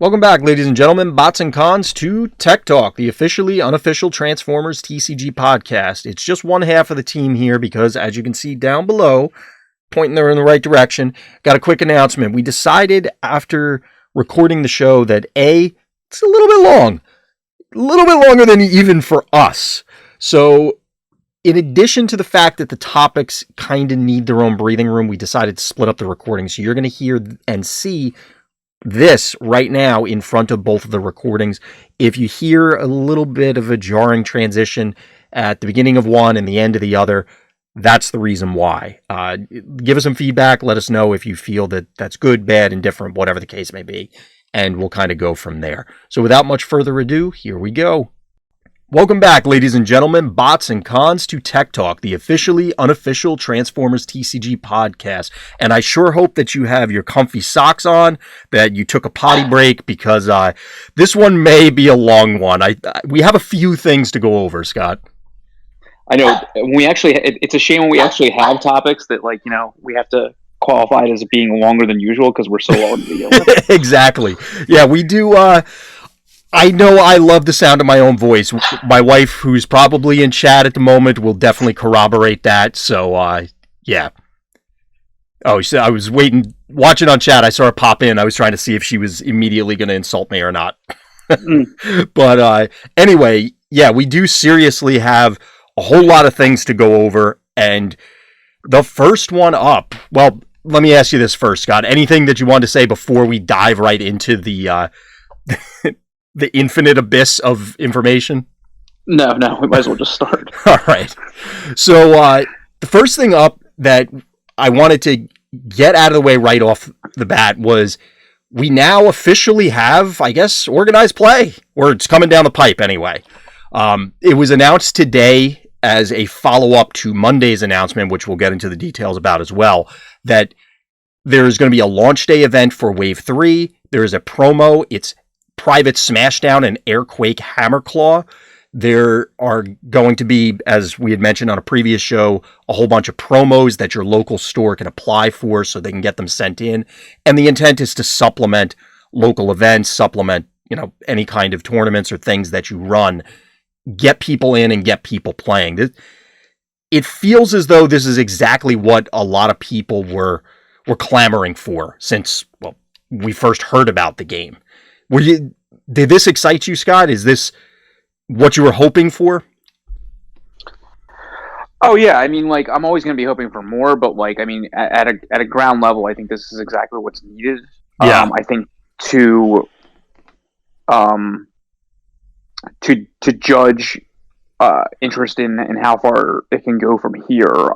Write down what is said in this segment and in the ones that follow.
Welcome back, ladies and gentlemen, bots and cons, to Tech Talk, the officially unofficial Transformers TCG podcast. It's just one half of the team here because, as you can see down below, pointing there in the right direction, got a quick announcement. We decided after recording the show that it's a little bit longer than even for us. So, in addition to the fact that the topics kind of need their own breathing room, we decided to split up the recording. So you're going to hear and see this right now in front of both of the recordings. If you hear a little bit of a jarring transition at the beginning of one and the end of the other, that's the reason why. Give us some feedback. Let us know if you feel that that's good, bad, indifferent, whatever the case may be. And we'll kind of go from there. So without much further ado, here we go. Welcome back, ladies and gentlemen, bots and cons, to Tech Talk, the officially unofficial Transformers TCG podcast. And I sure hope that you have your comfy socks on, that you took a potty break, because this one may be a long one. We have a few things to go over, Scott. I know. It's a shame when we actually have topics that, we have to qualify it as being longer than usual because we're so long to deal with. Exactly. Yeah, we do. I know I love the sound of my own voice. My wife, who's probably in chat at the moment, will definitely corroborate that. So, yeah. Oh, I was watching on chat. I saw her pop in. I was trying to see if she was immediately going to insult me or not. But anyway, yeah, we do seriously have a whole lot of things to go over. And the first one up, well, let me ask you this first, Scott. Anything that you want to say before we dive right into the the infinite abyss of information? No, we might as well just start. All right. So the first thing up that I wanted to get out of the way right off the bat was we now officially have, I guess, organized play, or it's coming down the pipe anyway. It was announced today as a follow-up to Monday's announcement, which we'll get into the details about as well, that there's going to be a launch day event for Wave 3. There is a promo. It's Private Smashdown and Airquake Hammerclaw. There are going to be, as we had mentioned on a previous show, a whole bunch of promos that your local store can apply for so they can get them sent in. And the intent is to supplement local events, supplement, any kind of tournaments or things that you run, get people in and get people playing. It feels as though this is exactly what a lot of people were clamoring for since, we first heard about the game. Did this excite you, Scott? Is this what you were hoping for? Oh yeah, I'm always going to be hoping for more, but at a ground level, I think this is exactly what's needed. Yeah. I think to judge interest in how far it can go from here,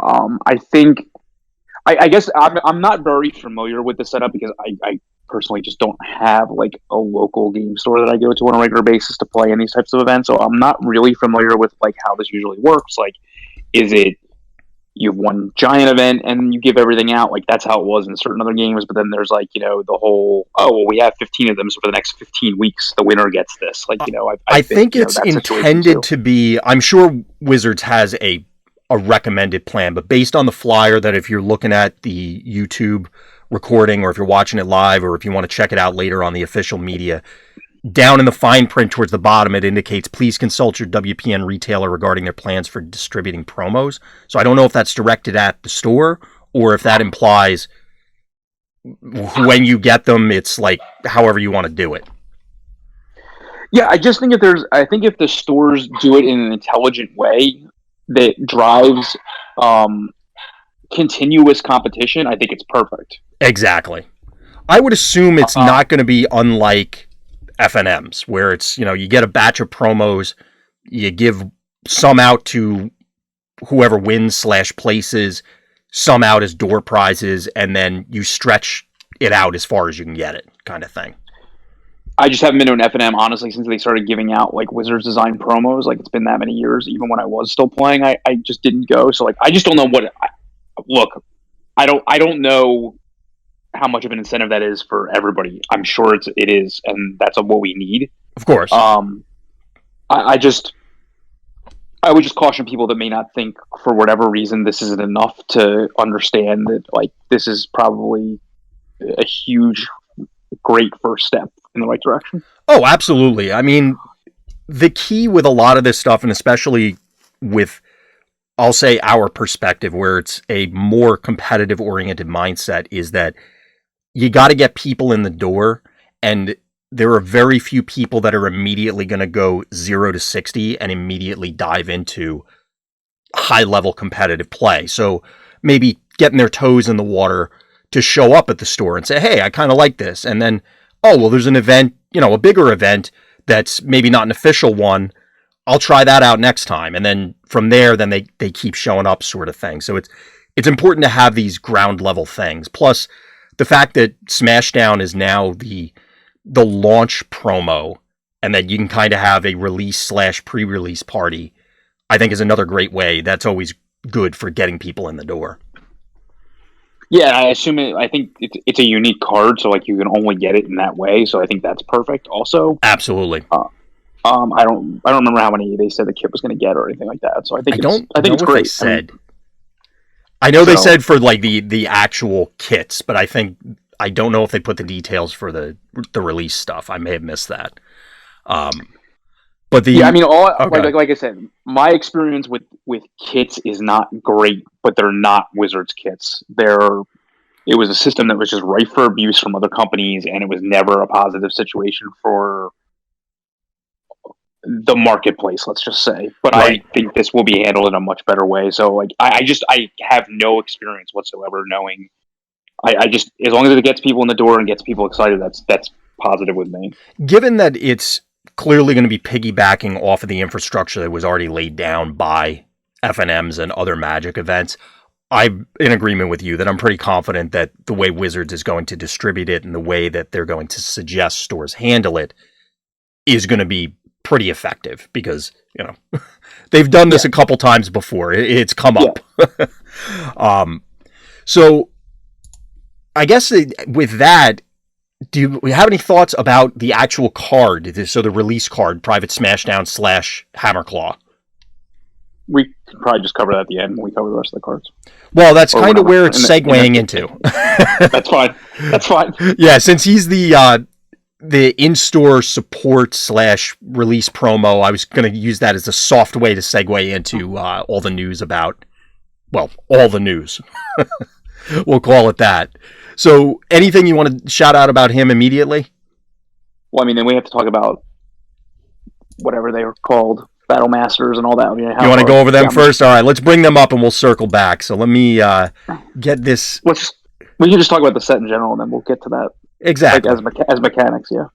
I guess I'm not very familiar with the setup because I personally just don't have a local game store that I go to on a regular basis to play in these types of events. So I'm not really familiar with how this usually works. Is it you have one giant event and you give everything out? That's how it was in certain other games. But then there's the whole, we have 15 of them. So for the next 15 weeks, the winner gets this. I think it's intended to be, I'm sure Wizards has a recommended plan, but based on the flyer that if you're looking at the YouTube recording or if you're watching it live or if you want to check it out later on the official media, down in the fine print towards the bottom it indicates please consult your WPN retailer regarding their plans for distributing promos. So I don't know if that's directed at the store or if that implies when you get them it's however you want to do it. Yeah, I just think if the stores do it in an intelligent way that drives continuous competition, I think it's perfect. Exactly. I would assume it's not going to be unlike FNMs, where it's, you get a batch of promos, you give some out to whoever wins / places, some out as door prizes, and then you stretch it out as far as you can get it, kind of thing. I just haven't been to an FNM, honestly, since they started giving out Wizards design promos. It's been that many years. Even when I was still playing, I just didn't go. So I just don't know look, I don't know how much of an incentive that is for everybody. I'm sure it is, and that's what we need. Of course. I would just caution people that may not think for whatever reason this isn't enough to understand that this is probably a huge, great first step in the right direction. Oh, absolutely. I mean, the key with a lot of this stuff, and especially with, I'll say, our perspective, where it's a more competitive oriented mindset, is that you got to get people in the door, and there are very few people that are immediately going to go 0 to 60 and immediately dive into high level competitive play. So maybe getting their toes in the water to show up at the store and say, hey, I kind of like this. And then, oh, well, there's an event, a bigger event that's maybe not an official one. I'll try that out next time. And then from there, then they keep showing up, sort of thing. So it's important to have these ground level things. Plus the fact that Smashdown is now the launch promo, and that you can kind of have a release / pre-release party, I think is another great way. That's always good for getting people in the door. Yeah, I think it's a unique card, so like you can only get it in that way. So I think that's perfect. Also, absolutely. I don't remember how many they said the kit was going to get or anything like that. So I think it's great. They said. I know they said for like the actual kits, but I don't know if they put the details for the release stuff. I may have missed that. But like I said, my experience with kits is not great, but they're not Wizards kits. It was a system that was just ripe for abuse from other companies, and it was never a positive situation for the marketplace, let's just say. But right. I think this will be handled in a much better way. So like I have no experience whatsoever knowing. I just, as long as it gets people in the door and gets people excited, that's positive with me. Given that it's clearly going to be piggybacking off of the infrastructure that was already laid down by FNMs and other Magic events, I'm in agreement with you that I'm pretty confident that the way Wizards is going to distribute it and the way that they're going to suggest stores handle it is going to be pretty effective, because they've done this a couple times before. It's come up. So I guess with that, do you have any thoughts about the actual card? So the release card, Private Smashdown / Hammerclaw. We can probably just cover that at the end when we cover the rest of the cards. Well, that's kind of where it's segueing into. That's fine. That's fine. Yeah, since he's the in-store support / release promo, I was going to use that as a soft way to segue into all the news about, well, all the news. We'll call it that. So anything you want to shout out about him immediately? Well, I mean, then we have to talk about whatever they were called, Battle Masters and all that. You want to go over them first? All right, let's bring them up and we'll circle back. So let me get this. We can just talk about the set in general, and then we'll get to that. Exactly. Like as mechanics, yeah.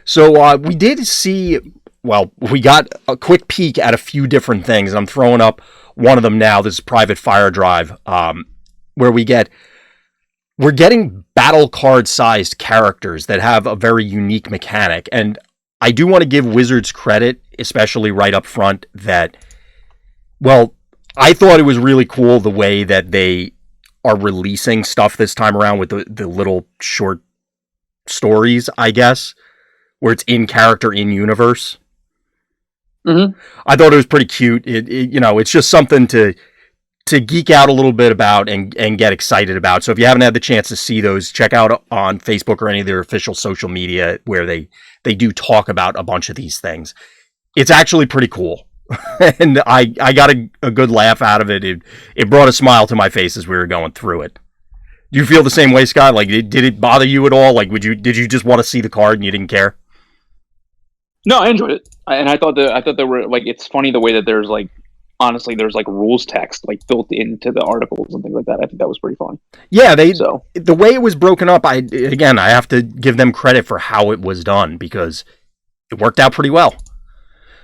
So we did see, well, we got a quick peek at a few different things, and I'm throwing up one of them now. This is Private Fire Drive, where we're getting battle card sized characters that have a very unique mechanic. And I do want to give Wizards credit, especially right up front, that, well, I thought it was really cool the way that they are releasing stuff this time around with the little short stories, I guess, where it's in character, in universe. Mm-hmm. I thought it was pretty cute. It's just something to geek out a little bit about and get excited about. So if you haven't had the chance to see those, check out on Facebook or any of their official social media where they do talk about a bunch of these things. It's actually pretty cool. And I got a good laugh out of it. It brought a smile to my face as we were going through it. Do you feel the same way, Scott? Like, did it bother you at all? Like, did you just want to see the card and you didn't care? No, I enjoyed it, and I thought there were, like, it's funny the way that there's like, honestly, there's like rules text like built into the articles and things like that. I think that was pretty funny. Yeah, the way it was broken up. I have to give them credit for how it was done, because it worked out pretty well.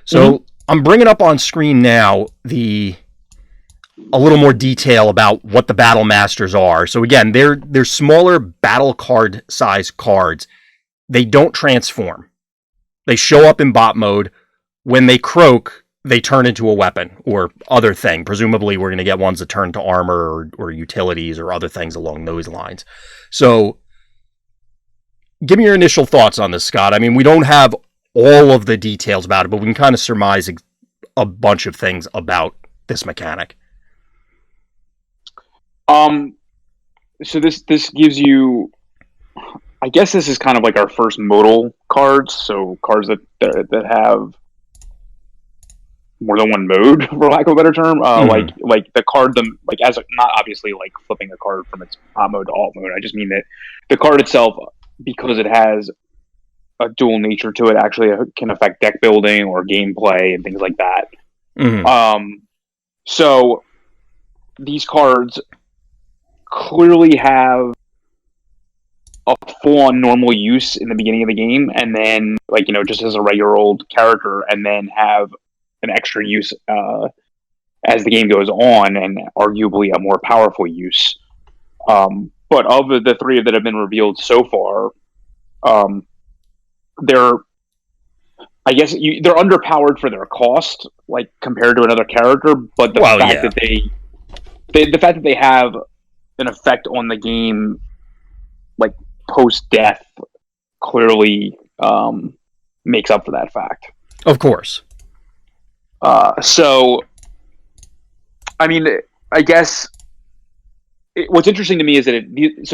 So I'm bringing up on screen now a little more detail about what the Battle Masters are. So again, they're smaller battle card size cards. They don't transform. They show up in bot mode. When they croak, they turn into a weapon or other thing. Presumably, we're going to get ones that turn to armor or utilities or other things along those lines. So, give me your initial thoughts on this, Scott. I mean, we don't have all of the details about it, but we can kind of surmise a bunch of things about this mechanic. So this gives you... I guess this is kind of like our first modal cards, so cards that have more than one mode, for lack of a better term. Like the card, like as not obviously like flipping a card from its top mode to alt mode. I just mean that the card itself, because it has a dual nature to it, actually can affect deck building or gameplay and things like that. So these cards clearly have a full-on normal use in the beginning of the game, and then like just as a regular old character, and then have an extra use as the game goes on, and arguably a more powerful use. But of the three that have been revealed so far, they're underpowered for their cost, like compared to another character. But the fact that they have an effect on the game, like post death, clearly makes up for that fact. Of course. So, I mean, I guess what's interesting to me is that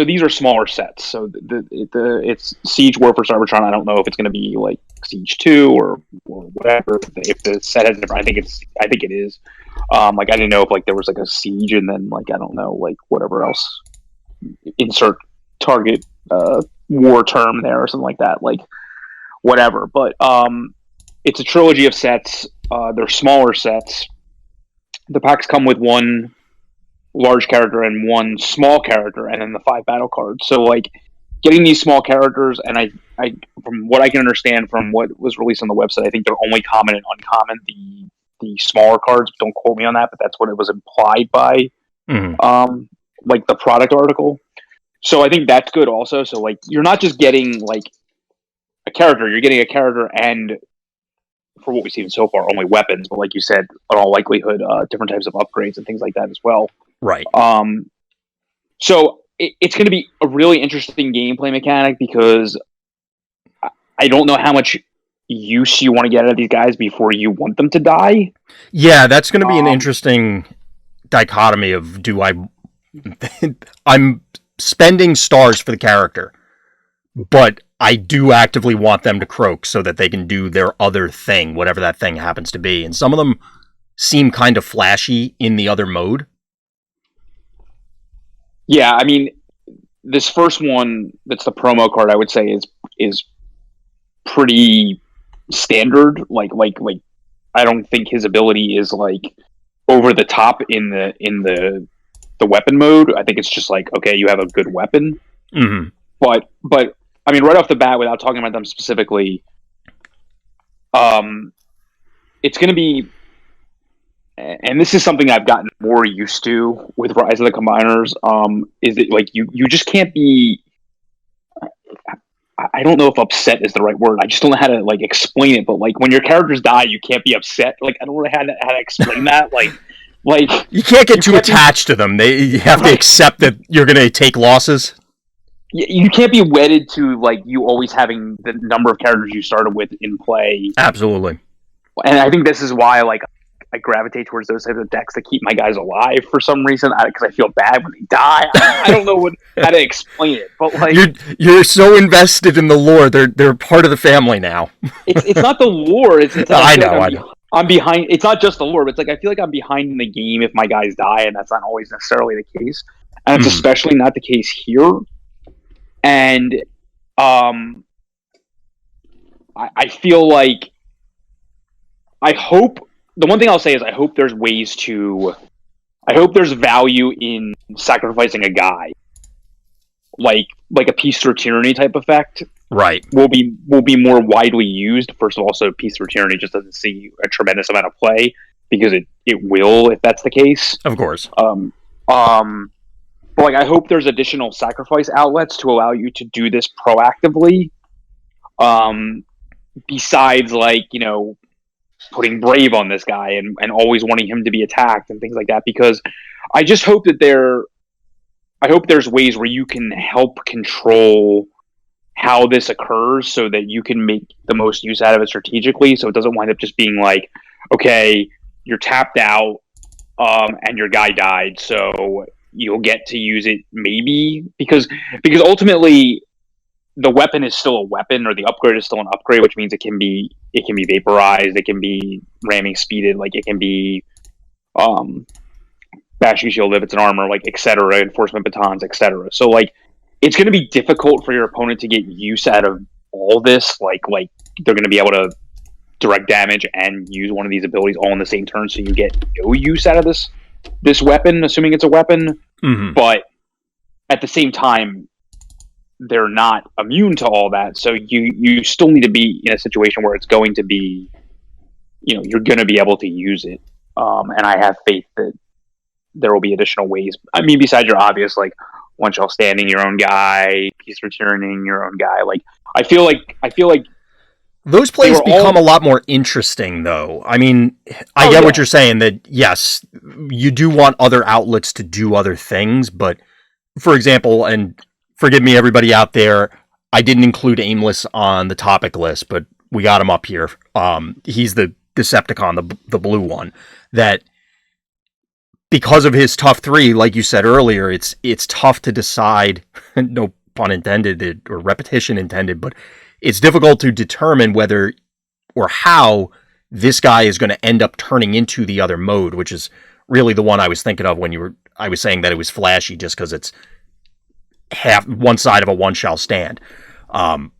these are smaller sets. So it's Siege War for Cybertron. I don't know if it's going to be like Siege 2 or whatever. If the set has different, I think it is. Like I didn't know if like there was like a Siege and then like I don't know like whatever else. Insert target war term there or something like that. Like whatever. But it's a trilogy of sets. They're smaller sets. The packs come with one large character and one small character, and then the 5 battle cards. So, like, getting these small characters, and I from what I can understand from what was released on the website, I think they're only common and uncommon, the smaller cards. Don't quote me on that, but that's what it was implied by, like, the product article. So I think that's good also. So, like, you're not just getting, like, a character. You're getting a character and, for what we've seen so far, only weapons. But like you said, in all likelihood, different types of upgrades and things like that as well. Right. So it's going to be a really interesting gameplay mechanic because I don't know how much use you want to get out of these guys before you want them to die. Yeah, that's going to be an interesting dichotomy of I'm spending stars for the character, but I do actively want them to croak so that they can do their other thing, whatever that thing happens to be. And some of them seem kind of flashy in the other mode. Yeah, I mean, this first one that's the promo card, I would say is pretty standard. Like I don't think his ability is like over the top in the weapon mode. I think it's just like, okay, you have a good weapon. Mm-hmm. But I mean, right off the bat, without talking about them specifically, it's going to be, and this is something I've gotten more used to with Rise of the Combiners, is that like you just can't be. I don't know if upset is the right word. I just don't know how to like explain it. But like when your characters die, you can't be upset. Like I don't know how to explain that. Like you can't get too attached to them. You have to accept that you're going to take losses. You can't be wedded to like you always having the number of characters you started with in play. Absolutely. And I think this is why like I gravitate towards those types of decks that keep my guys alive for some reason, because I feel bad when they die. I don't know how to explain it, but like you're so invested in the lore. They're part of the family now. It's not the lore. It's I know. I'm behind. It's not just the lore, but it's like I feel like I'm behind in the game if my guys die, and that's not always necessarily the case. And it's especially not the case here. And I feel like I hope the one thing I'll say is I hope there's value in sacrificing a guy, like a Peace Through Tyranny type effect. Right. Will be more widely used. First of all, so Peace Through Tyranny just doesn't see a tremendous amount of play because it will if that's the case. Of course. But like I hope there's additional sacrifice outlets to allow you to do this proactively. Besides like, putting Brave on this guy and always wanting him to be attacked and things like that, because I just hope that there's ways where you can help control how this occurs so that you can make the most use out of it strategically, so it doesn't wind up just being like, okay, you're tapped out and your guy died, so you'll get to use it maybe, because ultimately the weapon is still a weapon, or the upgrade is still an upgrade, which means it can be vaporized, it can be ramming speeded, like it can be bashing shield if it's an armor, like etc. Enforcement batons, etc. So like it's going to be difficult for your opponent to get use out of all this. Like they're going to be able to direct damage and use one of these abilities all in the same turn, so you get no use out of this weapon, assuming it's a weapon. Mm-hmm. But at the same time, they're not immune to all that, so you still need to be in a situation where it's going to be, you're going to be able to use it. And I have faith that there will be additional ways. I mean, besides your obvious, like, one shell standing, your own guy, piece returning, your own guy. Like, I feel like those plays become a lot more interesting, though. I mean, I get what you're saying, that yes, you do want other outlets to do other things, but for example, and forgive me, everybody out there, I didn't include Aimless on the topic list, but we got him up here. He's the Decepticon, the blue one, that because of his tough 3, like you said earlier, it's tough to decide, no pun intended, or repetition intended, but it's difficult to determine whether or how this guy is going to end up turning into the other mode, which is really the one I was thinking of when I was saying that it was flashy just because it's one side of a one shell stand. Well,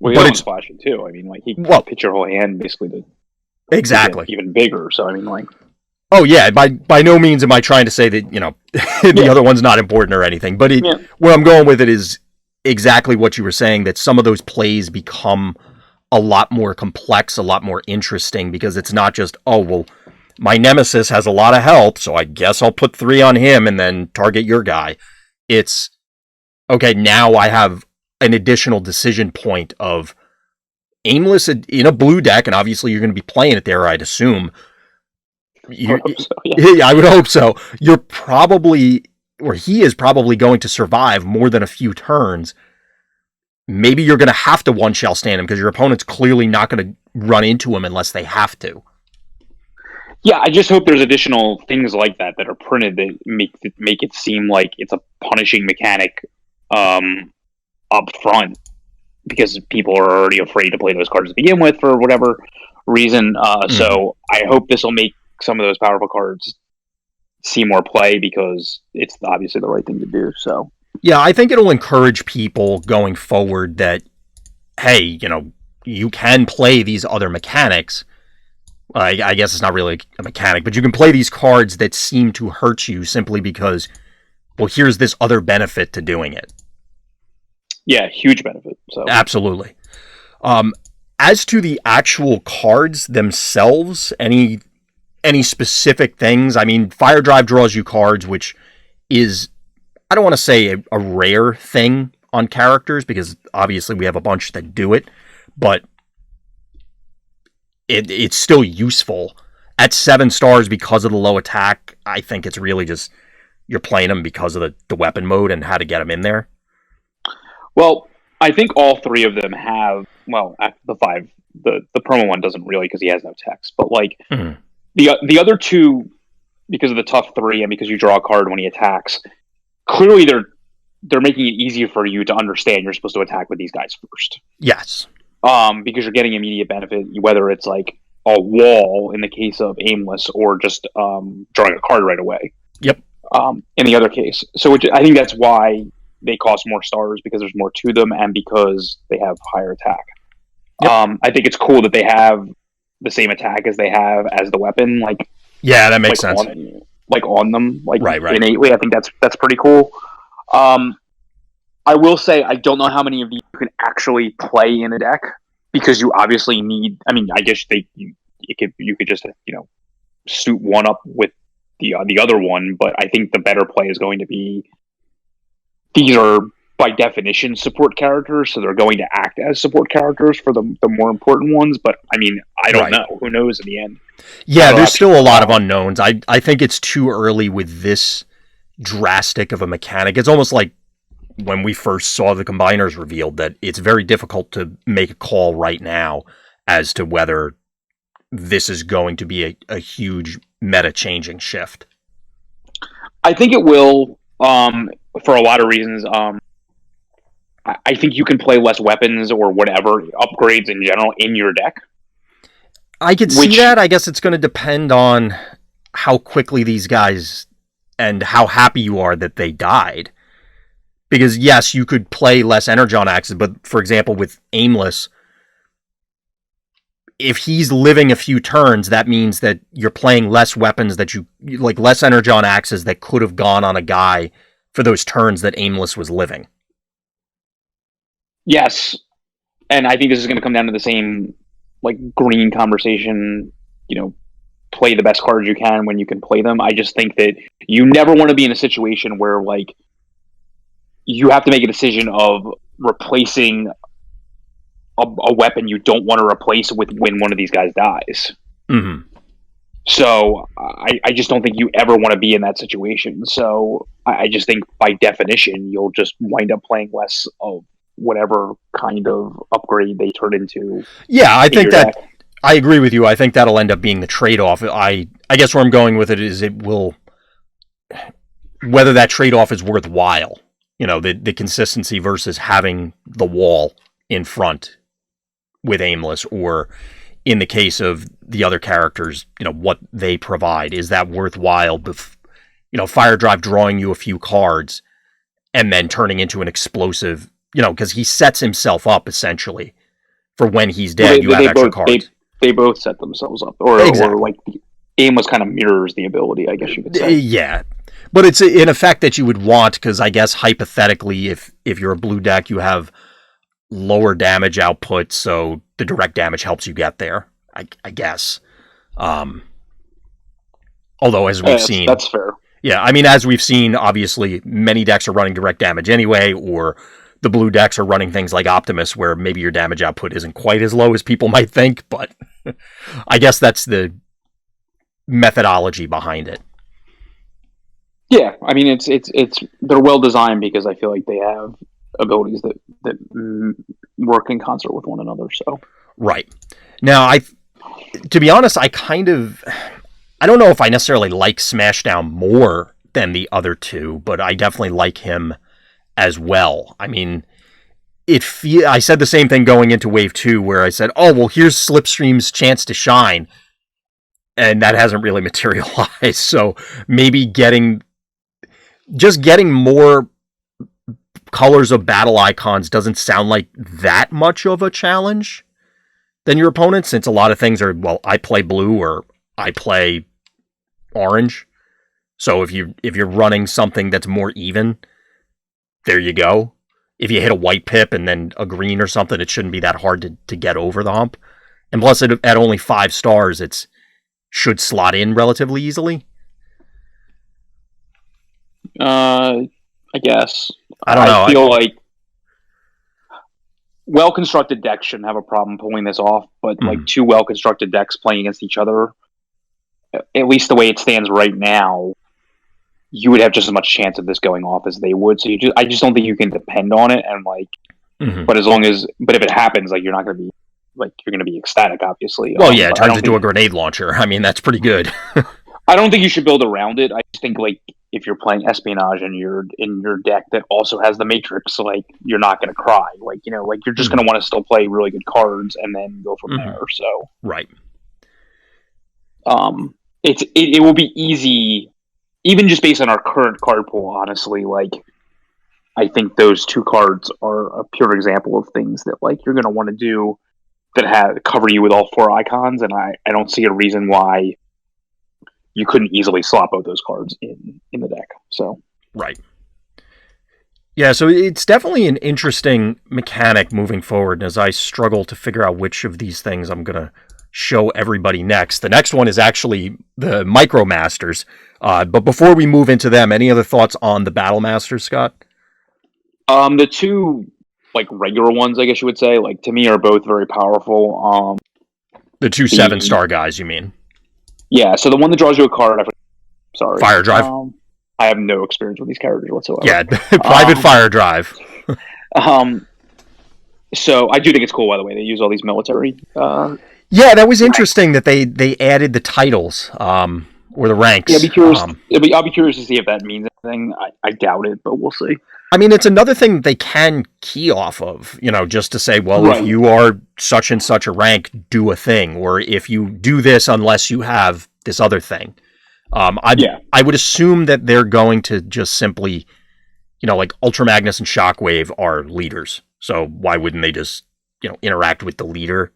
but it's flashy too. I mean, like, he can pitch your whole hand basically to exactly even bigger. So I mean, like, oh yeah, by no means am I trying to say that the other one's not important or anything, but where I'm going with it is exactly what you were saying, that some of those plays become a lot more complex, a lot more interesting, because it's not just, oh well, my nemesis has a lot of health, so I guess I'll put 3 on him and then target your guy. It's okay, now I have an additional decision point of Aimless in a blue deck, and obviously you're going to be playing it there, I'd assume. Yeah, I would hope so. You're probably, or he is probably going to survive more than a few turns. Maybe you're going to have to one shell stand him because your opponent's clearly not going to run into him unless they have to. Yeah, I just hope there's additional things like that are printed that make it seem like it's a punishing mechanic up front, because people are already afraid to play those cards to begin with for whatever reason. So I hope this will make some of those powerful cards see more play, because it's obviously the right thing to do. So yeah, I think it'll encourage people going forward that, hey, you can play these other mechanics. I guess it's not really a mechanic, but you can play these cards that seem to hurt you simply because, well, here's this other benefit to doing it. Yeah, huge benefit. So absolutely. As to the actual cards themselves, any specific things? I mean, Fire Drive draws you cards, which is, I don't want to say a rare thing on characters, because obviously we have a bunch that do it, but it's still useful. At 7 stars, because of the low attack, I think it's really just you're playing them because of the weapon mode and how to get them in there. Well, I think all 3 of them have, well, the 5, the promo one doesn't really, because he has no text, but like the other 2, because of the tough 3 and because you draw a card when he attacks, clearly they're making it easier for you to understand you're supposed to attack with these guys first. Yes. Because you're getting immediate benefit, whether it's like a wall in the case of Aimless, or just drawing a card right away. Yep. In the other case. So I think that's why they cost more stars, because there's more to them and because they have higher attack. Yep. I think it's cool that they have the same attack as they have as the weapon. Like, yeah, that makes sense. On them, like right. innately. I think that's pretty cool. I will say I don't know how many of these you can actually play in a deck, because you obviously need. I mean, I guess you could just suit one up with the other one, but I think the better play is going to be, these are by definition support characters, so they're going to act as support characters for the more important ones. But I mean, I don't know. Who knows in the end? Yeah, there's still a lot of unknowns. I think it's too early with this drastic of a mechanic. It's almost like when we first saw the combiners revealed, that it's very difficult to make a call right now as to whether this is going to be a huge meta-changing shift. I think it will, for a lot of reasons. I think you can play less weapons or whatever upgrades in general in your deck. I could see that. I guess it's going to depend on how quickly these guys and how happy you are that they died. Because yes, you could play less Energon axes, but for example, with Aimless, if he's living a few turns, that means that you're playing less weapons that you like, less Energon axes that could have gone on a guy for those turns that Aimless was living. Yes, and I think this is going to come down to the same like green conversation. Play the best cards you can when you can play them. I just think that you never want to be in a situation where like you have to make a decision of replacing a weapon you don't want to replace with when one of these guys dies. Mm-hmm. So I just don't think you ever want to be in that situation. So I just think by definition, you'll just wind up playing less of whatever kind of upgrade they turn into. Yeah, I think that deck. I agree with you. I think that'll end up being the trade-off. I guess where I'm going with it is it will, whether that trade-off is worthwhile, the consistency versus having the wall in front with Aimless, or in the case of the other characters, what they provide. Is that worthwhile? Fire Drive drawing you a few cards and then turning into an explosive, because he sets himself up essentially for when he's dead. You have extra cards. They both set themselves up, or like Aimless kind of mirrors the ability, I guess you could say. Yeah, but it's an effect that you would want, because I guess hypothetically, if you're a blue deck, you have lower damage output, so the direct damage helps you get there, I guess. Although, as we've seen... That's fair. Yeah, I mean, as we've seen, obviously, many decks are running direct damage anyway, or the blue decks are running things like Optimus, where maybe your damage output isn't quite as low as people might think, but I guess that's the methodology behind it. Yeah, I mean, it's they're well designed because I feel like they have abilities that work in concert with one another. So right now, to be honest, I don't know if I necessarily like Smashdown more than the other two, but I definitely like him as well. I mean, I said the same thing going into Wave 2, where I said, oh, well, here's Slipstream's chance to shine, and that hasn't really materialized. So maybe getting more colors of battle icons doesn't sound like that much of a challenge than your opponent, since a lot of things are, well, I play blue or I play orange. So if you're running something that's more even, there you go. If you hit a white pip and then a green or something, it shouldn't be that hard to get over the hump. And plus, at only 5 stars, it should slot in relatively easily. I guess. I don't know. I feel like well-constructed decks shouldn't have a problem pulling this off, but like two well-constructed decks playing against each other, at least the way it stands right now, you would have just as much chance of this going off as they would. So I just don't think you can depend on it. And like, but if it happens, like, you're not going to be like, you're going to be ecstatic, obviously. Well, yeah, it turns into a grenade launcher. I mean, that's pretty good. I don't think you should build around it. I just think like if you're playing Espionage and you're in your deck that also has the Matrix, like, you're not going to cry. Like, like, you're just going to want to still play really good cards and then go from there. So right. It will be easy. Even just based on our current card pool, honestly, like, I think those two cards are a pure example of things that, like, you're going to want to do that cover you with all 4 icons, and I don't see a reason why you couldn't easily slot both those cards in the deck. So right. Yeah, so it's definitely an interesting mechanic moving forward, and as I struggle to figure out which of these things I'm going to show everybody next. The next one is actually the Micro Masters. But before we move into them, any other thoughts on the Battle Masters, Scott? The two, like, regular ones, I guess you would say, like, to me, are both very powerful. The 2 7-star guys, you mean? Yeah, so the one that draws you a card, sorry. Fire Drive. I have no experience with these characters whatsoever. Yeah, Private Fire Drive. So I do think it's cool, by the way, they use all these military... yeah, that was interesting that they added the titles, or the ranks. Yeah, I'll be curious to see if that means anything. I doubt it, but we'll see. I mean, it's another thing that they can key off of, just to say, well, Right. if you are such and such a rank, do a thing, or if you do this unless you have this other thing. I would assume that they're going to just simply, like Ultra Magnus and Shockwave are leaders, so why wouldn't they just, interact with the leader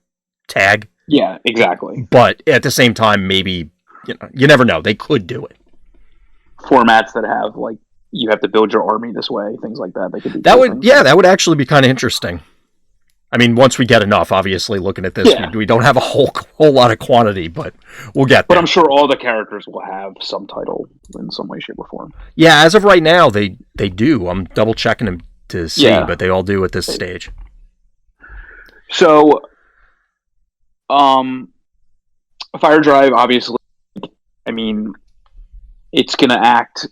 tag? Yeah, exactly. But at the same time, maybe, you never know, they could do it. Formats that have like, you have to build your army this way, things like that. They could do that would actually be kind of interesting. I mean, once we get enough, obviously, looking at this, we don't have a whole lot of quantity, but we'll get there. But I'm sure all the characters will have some title in some way, shape, or form. Yeah, as of right now, they do. I'm double checking them to see, but they all do at this stage. So, Fire Drive, obviously, I mean, it's going to act...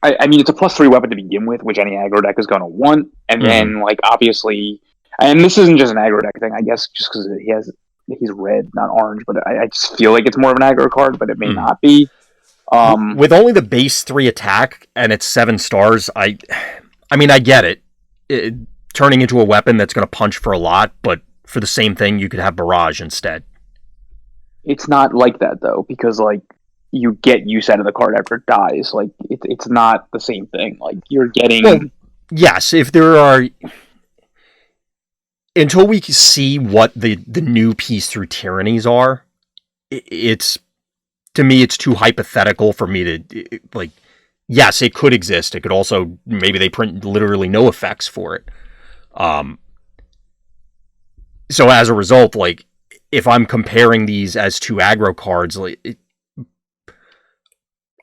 I mean, it's a +3 weapon to begin with, which any aggro deck is going to want. And then, like, obviously... And this isn't just an aggro deck thing, I guess, just because he's red, not orange. But I just feel like it's more of an aggro card, but it may not be. With only the base 3 attack and it's 7 stars, I mean, I get it. Turning into a weapon that's going to punch for a lot, but for the same thing, you could have Barrage instead. It's not like that, though, because, like, you get use out of the card after it dies. Like, it's not the same thing. Like, you're getting... Well, yes, if there are... Until we see what the new Peace Through Tyrannies are, it's... To me, it's too hypothetical for me to... Like, yes, it could exist. It could also... Maybe they print literally no effects for it. So as a result, like, if I'm comparing these as 2 aggro cards, like...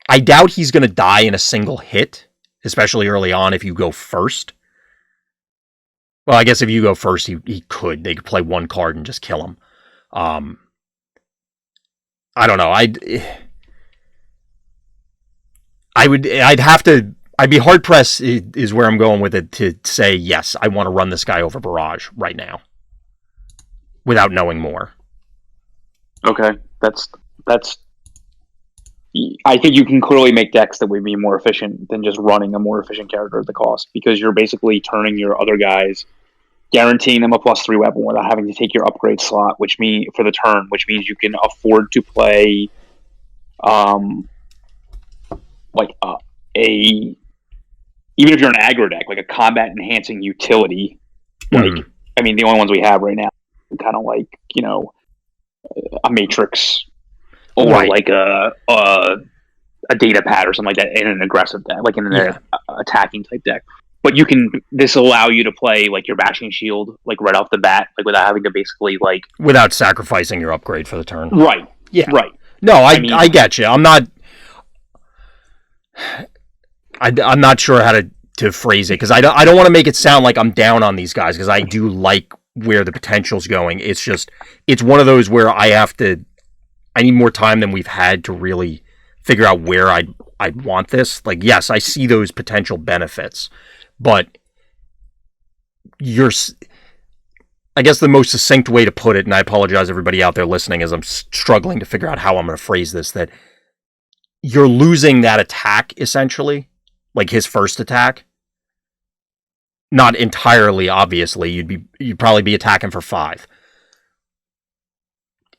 I doubt he's going to die in a single hit, especially early on if you go first. Well, I guess if you go first, he could. They could play 1 card and just kill him. I don't know. I'd be hard pressed is where I'm going with it to say, yes, I want to run this guy over Barrage right now without knowing more. Okay. That's I think you can clearly make decks that would be more efficient than just running a more efficient character at the cost, because you're basically turning your other guys, guaranteeing them a +3 weapon without having to take your upgrade slot, which means you can afford to play, even if you're an aggro deck, like a combat enhancing utility. Like, I mean, the only ones we have right now, kind of like, a Matrix. Or like a data pad or something like that in an aggressive deck, like in an attacking type deck. But this will allow you to play like your Bashing Shield, like right off the bat, like without having to basically like... Without sacrificing your upgrade for the turn. Right. Yeah. Right. No, I get you. I'm not sure how to phrase it, because I don't want to make it sound like I'm down on these guys, because I do like where the potential's going. It's just, it's one of those where I need more time than we've had to really figure out where I'd want this. Like, yes, I see those potential benefits, but I guess the most succinct way to put it, and I apologize everybody out there listening as I'm struggling to figure out how I'm going to phrase this, that you're losing that attack, essentially, like his first attack. Not entirely, obviously. You'd probably be attacking for 5.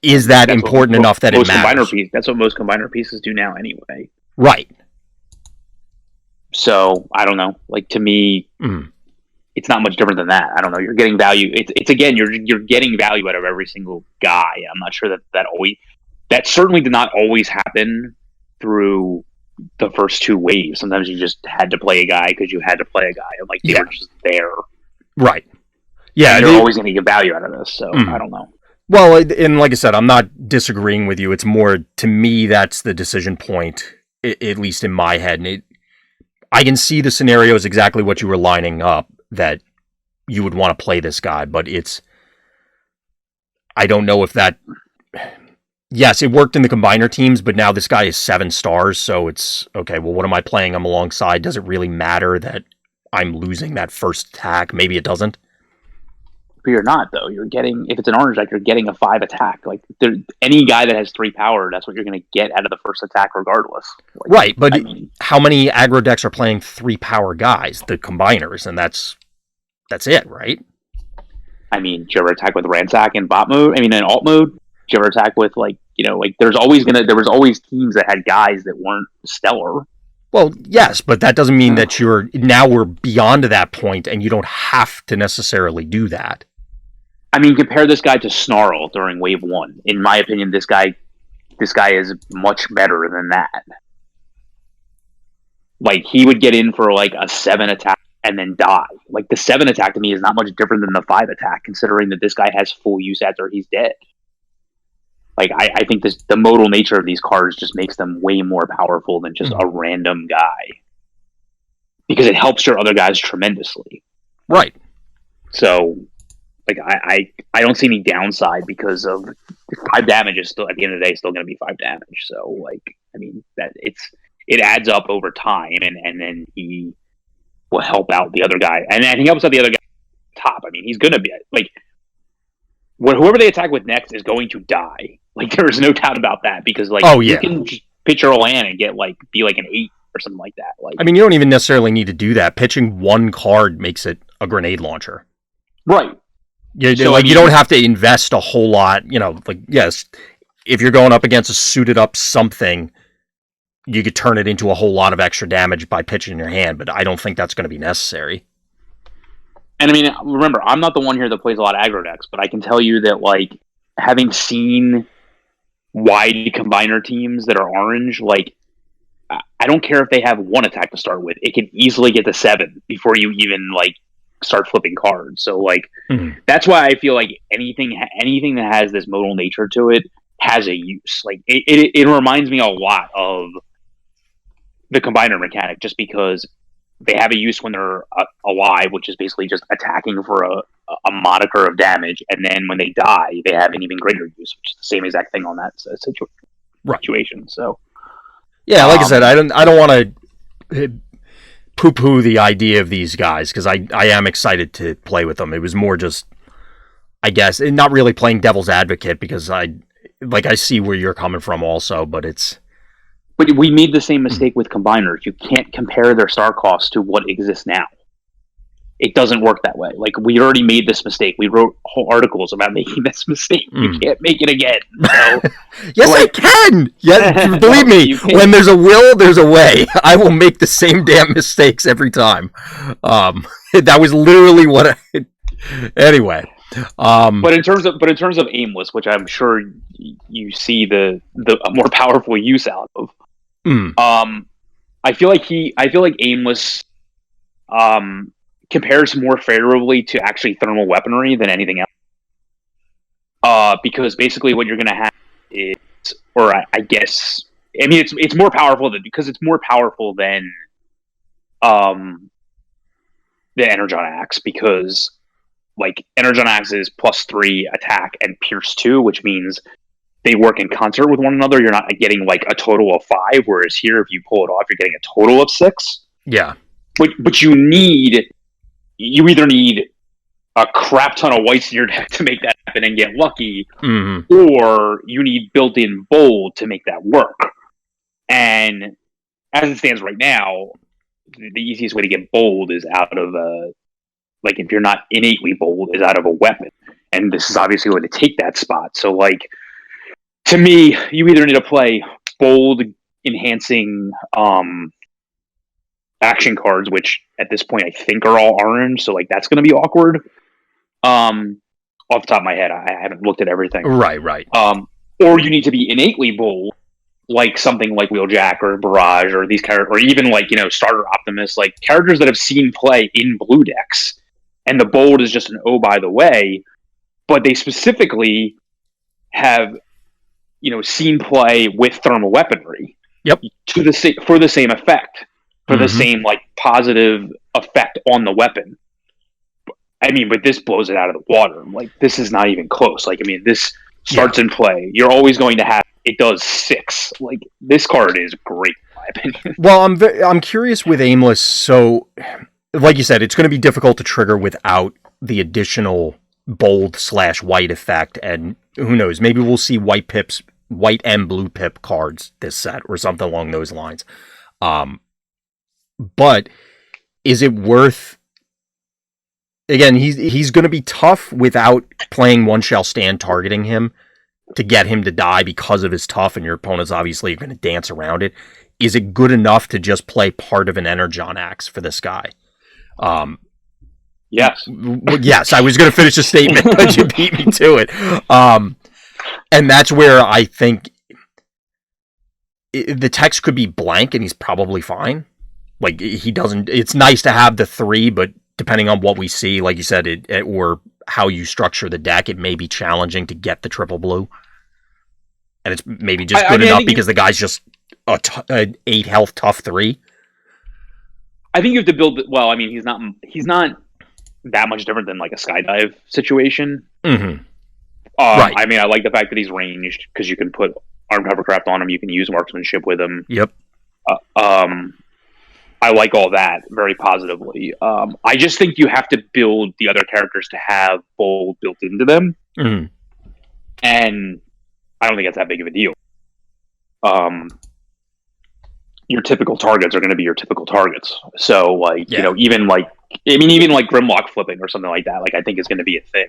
Is that important enough that it matters? That's what most combiner pieces do now anyway. Right. So, I don't know. Like, to me, it's not much different than that. I don't know. You're getting value. It's again, you're getting value out of every single guy. I'm not sure that certainly did not always happen through the first 2 waves. Sometimes you just had to play a guy because you had to play a guy. And, like, they were just there. Right. Yeah. And they're always going to get value out of this. So, I don't know. Well, and like I said, I'm not disagreeing with you. It's more, to me, that's the decision point, at least in my head. And I can see the scenarios exactly what you were lining up, that you would want to play this guy, but I don't know if that... Yes, it worked in the combiner teams, but now this guy is 7 stars, so it's, okay, well, what am I playing him alongside? Does it really matter that I'm losing that first attack? Maybe it doesn't. But you're not, though. You're getting, if it's an orange deck, you're getting a 5 attack. Like, any guy that has 3 power, that's what you're going to get out of the first attack regardless. Like, right, but how many aggro decks are playing 3 power guys? The combiners, and that's it, right? I mean, did you ever attack with Ransack in bot mode? I mean, in alt mode? Did you ever attack with, like, you know, like, there was always teams that had guys that weren't stellar. Well, yes, but that doesn't mean that we're beyond that point and you don't have to necessarily do that. I mean, compare this guy to Snarl during Wave 1. In my opinion, this guy is much better than that. Like, he would get in for, like, a 7 attack and then die. Like, the 7 attack to me is not much different than the 5 attack, considering that this guy has full use after he's dead. Like, I think the modal nature of these cards just makes them way more powerful than just a random guy. Because it helps your other guys tremendously. Right. So, like, I don't see any downside because of 5 damage is still, at the end of the day, still going to be 5 damage. So, like, I mean, it adds up over time, and then he will help out the other guy. And he helps out the other guy top. I mean, he's going to be, like, whoever they attack with next is going to die. Like, there is no doubt about that, because, like, you can just pitch your land and get, like, be like an 8 or something like that. Like, I mean, you don't even necessarily need to do that. Pitching 1 card makes it a grenade launcher. Right. You don't have to invest a whole lot. You know, like, yes, if you're going up against a suited up something, you could turn it into a whole lot of extra damage by pitching your hand, but I don't think that's going to be necessary. And I mean, remember, I'm not the one here that plays a lot of aggro decks, but I can tell you that, like, having seen wide combiner teams that are orange, like, I don't care if they have 1 attack to start with. It can easily get to 7 before you even, like, start flipping cards. So, like, that's why I feel like anything that has this modal nature to it has a use. Like, it reminds me a lot of the combiner mechanic, just because they have a use when they're alive, which is basically just attacking for a moniker of damage, and then when they die, they have an even greater use, which is the same exact thing on that situation. So, yeah, like I said, I don't want to poo-poo the idea of these guys, because I am excited to play with them. It was more just, I guess, not really playing devil's advocate, because I see where you're coming from also, but it's... But we made the same mistake with combiners. You can't compare their star cost to what exists now. It doesn't work that way. Like, we already made this mistake. We wrote whole articles about making this mistake. You can't make it again. So, yes, like, I can! Yes, believe me, when there's a will, there's a way. I will make the same damn mistakes every time. That was literally what I... Anyway. But in terms of aimless, which I'm sure you see the more powerful use out of, I feel like aimless compares more favorably to actually thermal weaponry than anything else. Because basically what you're going to have is, or I guess, I mean, it's more powerful because it's more powerful than the Energon Axe, because, like, Energon Axe is +3 attack and pierce 2, which means they work in concert with one another. You're not getting, like, a total of 5, whereas here, if you pull it off, you're getting a total of 6. Yeah. But you either need a crap ton of whites in your deck to make that happen and get lucky, or you need built-in bold to make that work. And as it stands right now, the easiest way to get bold is out of like, if you're not innately bold, is out of a weapon. And this is obviously going to take that spot. So, like, to me, you either need to play bold enhancing action cards, which at this point I think are all orange, so, like, that's going to be awkward. Off the top of my head, I haven't looked at everything. Right. Or you need to be innately bold, like something like Wheeljack or Barrage or these characters, or even, like, you know, Starter Optimus, like characters that have seen play in blue decks. And the bold is just an oh, by the way, but they specifically have, you know, seen play with thermal weaponry. Yep. For the same effect, for the same, like, positive effect on the weapon. I mean, but this blows it out of the water. Like, this is not even close. Like, I mean, this starts in play. You're always going to have, it does 6. Like, this card is great, in my opinion. Well, I'm curious with aimless. So, like you said, it's going to be difficult to trigger without the additional bold/white effect, and who knows, maybe we'll see white and blue pip cards this set or something along those lines. But is it worth? Again, he's going to be tough without playing One Shall Stand targeting him to get him to die because of his tough, and your opponents obviously are going to dance around it. Is it good enough to just play part of an Energon Axe for this guy? Yes. Yes, I was going to finish the statement, but you beat me to it. And that's where I think the text could be blank, and he's probably fine. Like, he doesn't... It's nice to have the 3, but depending on what we see, like you said, or how you structure the deck, it may be challenging to get the triple blue. And it's maybe just good enough because the guy's just an 8 health tough 3. I think you have to build... Well, I mean, he's not that much different than like a skydive situation. Mm-hmm. Right. I mean, I like the fact that he's ranged because you can put armed hovercraft on him. You can use marksmanship with him. Yep. I like all that very positively. I just think you have to build the other characters to have bold built into them. Mm-hmm. And I don't think that's that big of a deal. Your typical targets are going to be your typical targets. So, like, you know, even like Grimlock flipping or something like that, like, I think is going to be a thing.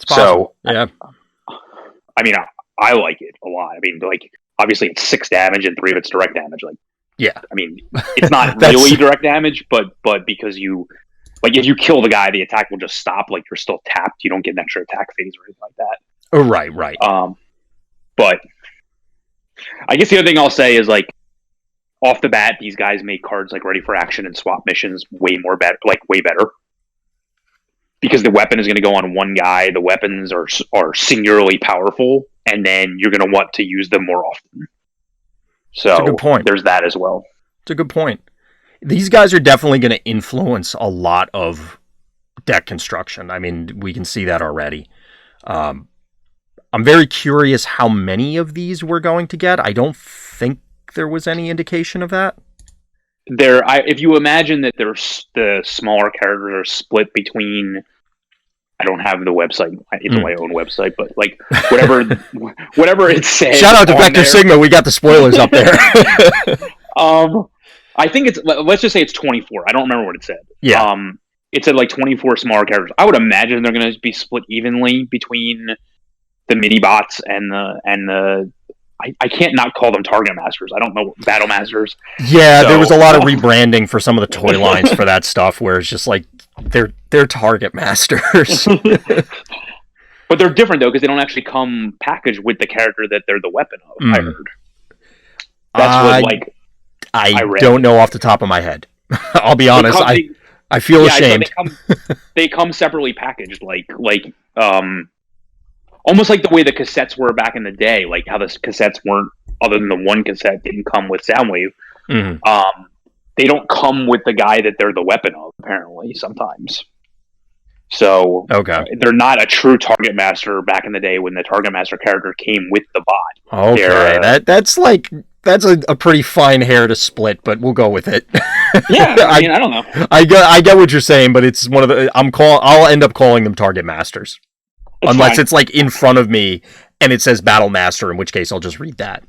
So, yeah. I mean, I like it a lot. I mean, like, obviously it's 6 damage and 3 of it's direct damage. Like, yeah. I mean, it's not really direct damage, but because you, like, if you kill the guy, the attack will just stop. Like, you're still tapped. You don't get an extra attack phase or anything like that. Oh, right. But I guess the other thing I'll say is, like, off the bat, these guys make cards like ready for action and swap missions way better. Because the weapon is going to go on one guy, the weapons are singularly powerful, and then you're going to want to use them more often. So that's a good point. There's that as well. It's a good point. These guys are definitely going to influence a lot of deck construction. I mean, we can see that already. I'm very curious how many of these we're going to get. I don't think there was any indication of that. If you imagine that the smaller characters are split between, I don't have the website. It's my own website, but like whatever it says. Shout out to Vector Sigma. We got the spoilers up there. I think let's just say it's 24. I don't remember what it said. Yeah. It said like 24 smaller characters. I would imagine they're going to be split evenly between the mini bots and the. I can't not call them Target Masters. I don't know, Battle Masters. Yeah, there was a lot of rebranding for some of the toy lines for that stuff, where it's just like they're Target Masters. But they're different though, because they don't actually come packaged with the character that they're the weapon of. I heard. That's what I don't know off the top of my head. I'll be honest. I feel ashamed. They come separately packaged, almost like the way the cassettes were back in the day, like how the cassettes weren't, other than the one cassette didn't come with Soundwave. Mm-hmm. They don't come with the guy that they're the weapon of, apparently, sometimes. So they're not a true Target Master back in the day when the Target Master character came with the bot. Okay, that's a pretty fine hair to split, but we'll go with it. Yeah, I mean, I don't know. I get what you're saying, but it's one of the I'll end up calling them Target Masters. Unless it's like in front of me and it says Battle Master, in which case I'll just read that.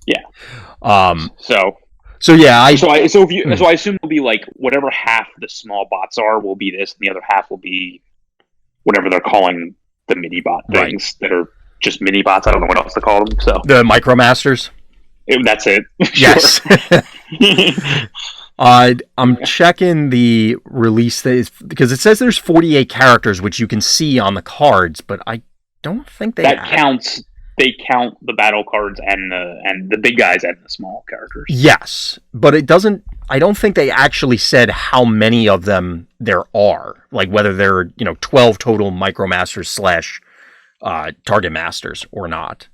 Yeah. So yeah, I assume it'll be like whatever half the small bots are will be this, and the other half will be whatever they're calling the mini bot things that are just mini bots. I don't know what else to call them. So the Micromasters. That's it. Yes. I'm checking the release because it says there's 48 characters, which you can see on the cards, but I don't think counts. They count the battle cards and the big guys and the small characters. Yes, but it doesn't. I don't think they actually said how many of them there are, like whether there are 12 total Micromasters / Target Masters or not.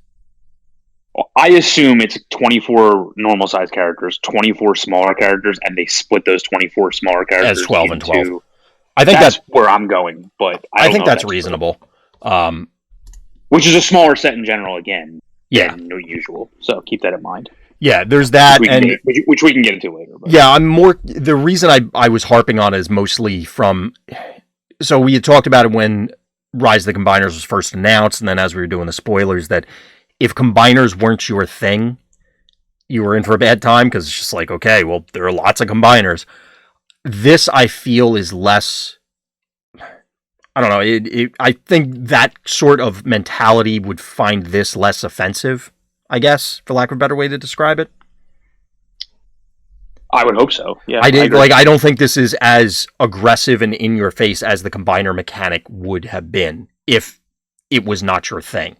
I assume it's 24 normal size characters, 24 smaller characters, and they split those 24 smaller characters as 12 and 12. I think that's where I'm going, but I think that's reasonable. Which is a smaller set in general, again. Yeah, than usual. So keep that in mind. Yeah, there's that, which we can get into later. But. Yeah, the reason I was harping on it is mostly from So we had talked about it when Rise of the Combiners was first announced, and then as we were doing the spoilers, that if combiners weren't your thing, you were in for a bad time, because it's just like, okay, well, there are lots of combiners. This, I feel, is less... I don't know. I think that sort of mentality would find this less offensive, I guess, for lack of a better way to describe it. I would hope so. Yeah, I don't think this is as aggressive and in your face as the combiner mechanic would have been if it was not your thing.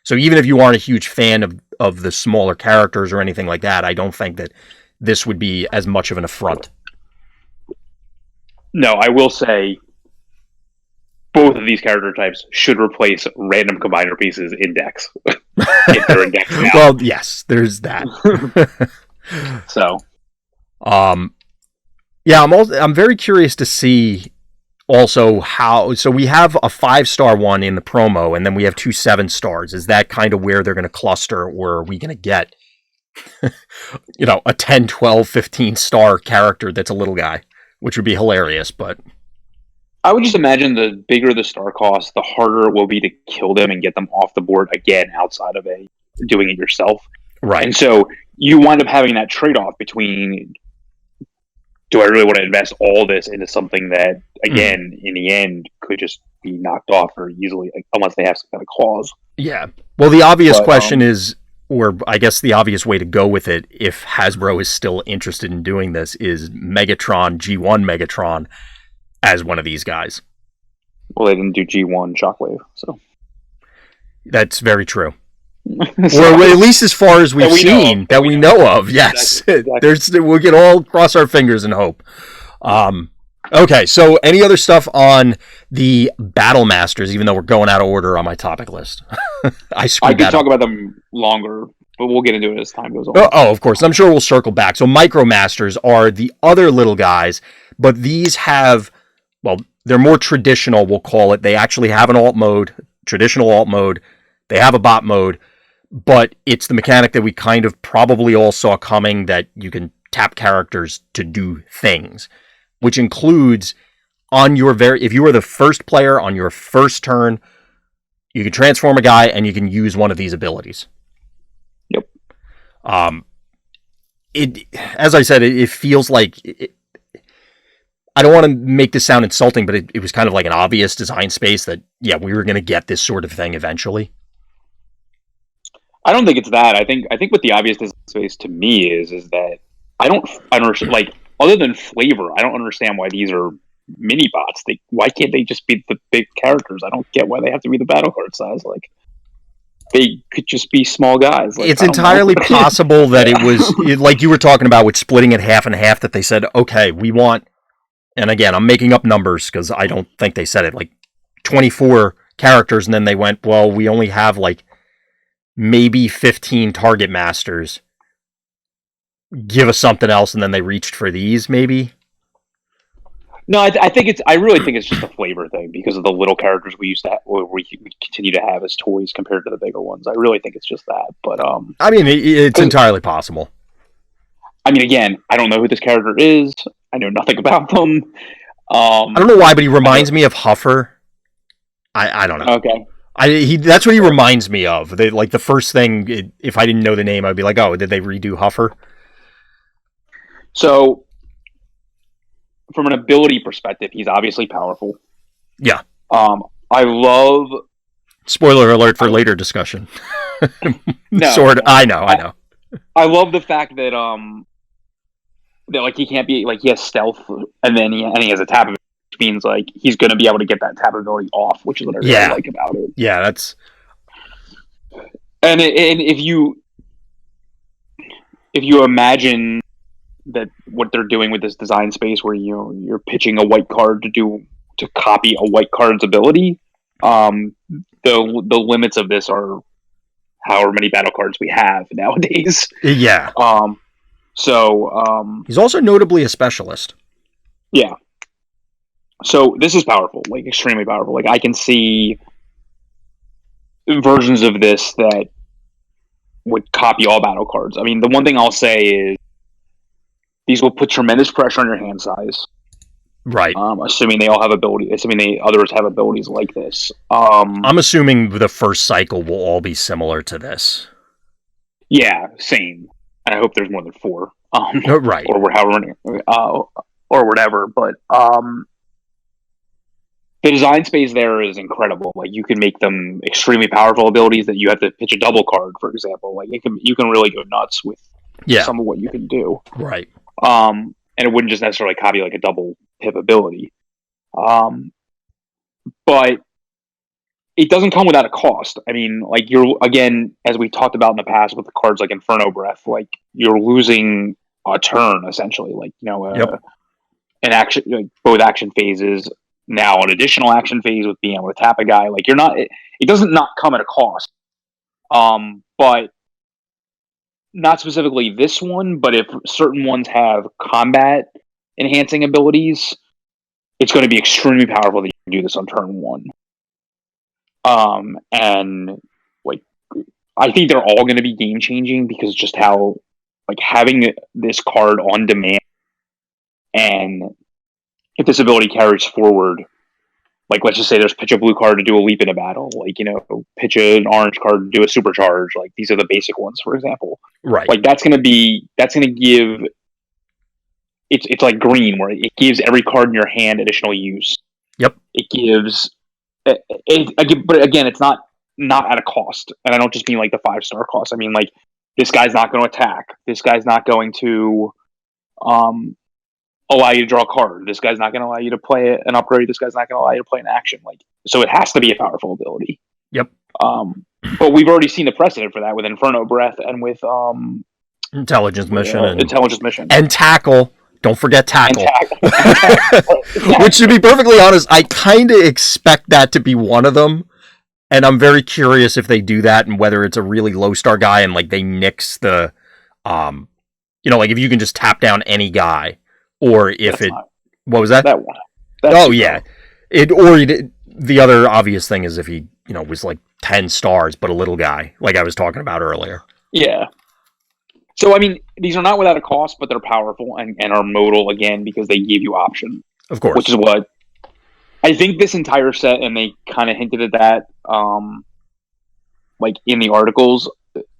So even if you aren't a huge fan of the smaller characters or anything like that, I don't think that this would be as much of an affront. No, I will say both of these character types should replace random combiner pieces in decks. If they're in decks now. Well, yes, there's that. So, yeah, I'm very curious to see also how. So we have a 5-star one in the promo, and then we have 2 7-stars. Is that kind of where they're going to cluster, or are we going to get, a 10, 12, 15-star character that's a little guy, which would be hilarious, but. I would just imagine the bigger the star cost, the harder it will be to kill them and get them off the board again outside of doing it yourself. Right. And so you wind up having that trade-off between, do I really want to invest all this into something that, again, in the end, could just be knocked off very easily, unless they have some kind of clause. Yeah. Well, the obvious question is, or I guess the obvious way to go with it, if Hasbro is still interested in doing this, is Megatron, G1 Megatron, as one of these guys. Well, they didn't do G1 Shockwave, so. That's very true. Or at least as far as we've seen, that we know of, yes. Exactly. We can all cross our fingers and hope. Okay, so any other stuff on the Battle Masters, even though we're going out of order on my topic list? I could talk about them longer, but we'll get into it as time goes on. Oh, of course. I'm sure we'll circle back. So Micro Masters are the other little guys, but these have... Well, they're more traditional, we'll call it. They actually have an alt mode, traditional alt mode. They have a bot mode, but it's the mechanic that we kind of probably all saw coming, that you can tap characters to do things, which includes if you are the first player on your first turn, you can transform a guy and you can use one of these abilities. Yep. As I said, it feels like... I don't want to make this sound insulting, but it was kind of like an obvious design space that, yeah, we were going to get this sort of thing eventually. I don't think it's that. I think what the obvious design space to me is that I don't understand, like, other than flavor, I don't understand why these are mini bots. Why can't they just be the big characters? I don't get why they have to be the battle card size. Like, they could just be small guys. Like, it's entirely possible that it was, like you were talking about with splitting it half and half, that they said, okay, we want... And again, I'm making up numbers because I don't think they said it, like 24 characters, and then they went, well, we only have like maybe 15 target masters. Give us something else, and then they reached for these, maybe? No, I really think it's just a flavor thing because of the little characters we used to have, or we continue to have as toys compared to the bigger ones. I really think it's just that. But I mean, it's entirely possible. I mean, again, I don't know who this character is. I know nothing about them. I don't know why, but he reminds me of Huffer. I don't know. Okay. That's what he reminds me of. The first thing, if I didn't know the name, I'd be like, oh, did they redo Huffer? So, from an ability perspective, he's obviously powerful. Yeah. I love... Spoiler alert for later discussion. No. Sort of. I know. I love the fact that that like he can't be like he has stealth and then he has a tap ability, which means like he's going to be able to get that tap ability off, which is what I really like about it. Yeah, that's. And if you imagine that what they're doing with this design space, where you're pitching a white card to copy a white card's ability, the limits of this are however many battle cards we have nowadays. Yeah. So he's also notably a specialist. Yeah. So this is powerful, like extremely powerful. Like I can see versions of this that would copy all battle cards. I mean, the one thing I'll say is these will put tremendous pressure on your hand size. Right. Assuming they all have others have abilities like this. I'm assuming the first cycle will all be similar to this. Yeah, same. And I hope there's more than 4. Right. Or whatever. But the design space there is incredible. Like, you can make them extremely powerful abilities that you have to pitch a double card, for example. Like, you can really go nuts with some of what you can do. Right. And it wouldn't just necessarily copy like a double pip ability. But it doesn't come without a cost. I mean, like, again, as we talked about in the past with the cards like Inferno Breath, like, you're losing a turn essentially. Like, an action, like, both action phases. Now an additional action phase with being able to tap a guy. Like, it doesn't not come at a cost. But not specifically this one, but if certain ones have combat enhancing abilities, it's going to be extremely powerful that you can do this on turn 1. And like, I think they're all going to be game changing because just how, like, having this card on demand, and if this ability carries forward, like, let's just say there's pitch a blue card to do a leap in a battle, like, pitch an orange card to do a supercharge. Like, these are the basic ones, for example. Right. Like, that's going to give, it's like green, where it gives every card in your hand additional use. Yep. It gives, but again, it's not at a cost. And I don't just mean like the 5-star cost. I mean, like, this guy's not going to attack. This guy's not going to, allow you to draw a card. This guy's not going to allow you to play an upgrade. This guy's not going to allow you to play an action. Like, so it has to be a powerful ability. Yep. But we've already seen the precedent for that with Inferno Breath and with Intelligence Mission and Tackle. Don't forget Tackle. Which, to be perfectly honest, I kind of expect that to be one of them. And I'm very curious if they do that and whether it's a really low star guy and, like, they nix the, like, if you can just tap down any guy. Or if what was that? That one. Yeah. The other obvious thing is if he, was like 10 stars, but a little guy, like I was talking about earlier. Yeah. So, I mean, these are not without a cost, but they're powerful and are modal, again, because they give you option. Of course. Which is what I think this entire set, and they kind of hinted at that, like, in the articles,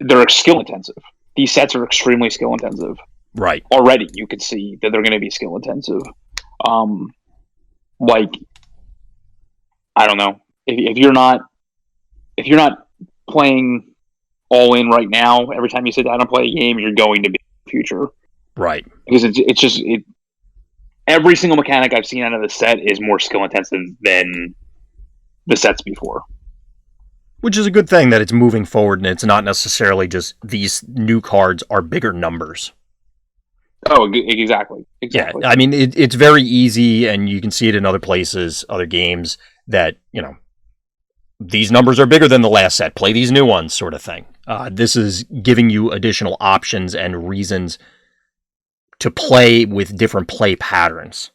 they're skill intensive. These sets are extremely skill intensive. Right. Already, you could see that they're going to be skill intensive. Like, I don't know, if you're not playing all in right now, every time you sit down and play a game, you're going to be in the future. Right. Because it's just every single mechanic I've seen out of the set is more skill intensive than the sets before. Which is a good thing that it's moving forward and it's not necessarily just these new cards are bigger numbers. Oh, exactly. Yeah, I mean, it's very easy, and you can see it in other places, other games, that, these numbers are bigger than the last set. Play these new ones, sort of thing. This is giving you additional options and reasons to play with different play patterns.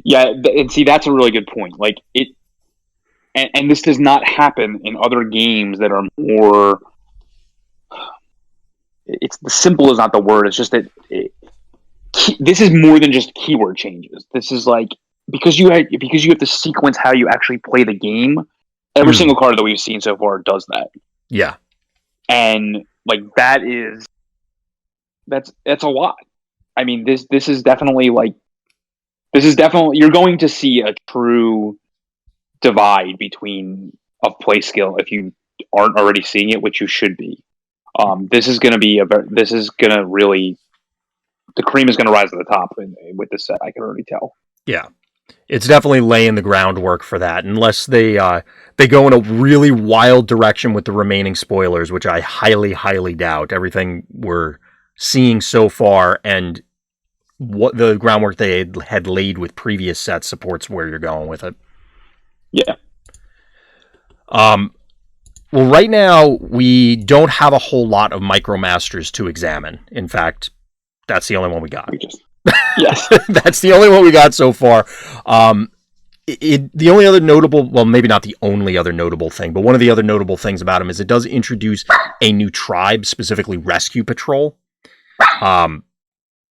Yeah, and see, that's a really good point. Like, and this does not happen in other games that are more... It's the simple is not the word. It's just that this is more than just keyword changes. This is like, because you have to sequence how you actually play the game. Every single card that we've seen so far does that. Yeah, and like that's a lot. I mean, this is definitely you're going to see a true divide between of play skill if you aren't already seeing it, which you should be. This is going to really, the cream is going to rise to the top with this set. I can already tell. Yeah, it's definitely laying the groundwork for that. Unless they go in a really wild direction with the remaining spoilers, which I highly, highly doubt. Everything we're seeing so far and what the groundwork they had laid with previous sets supports where you're going with it. Yeah. Well, right now, we don't have a whole lot of Micromasters to examine. In fact, that's the only one we got. Yes. That's the only one we got so far. The only other notable, well, maybe not the only other notable thing, but one of the other notable things about him is it does introduce a new tribe, specifically Rescue Patrol.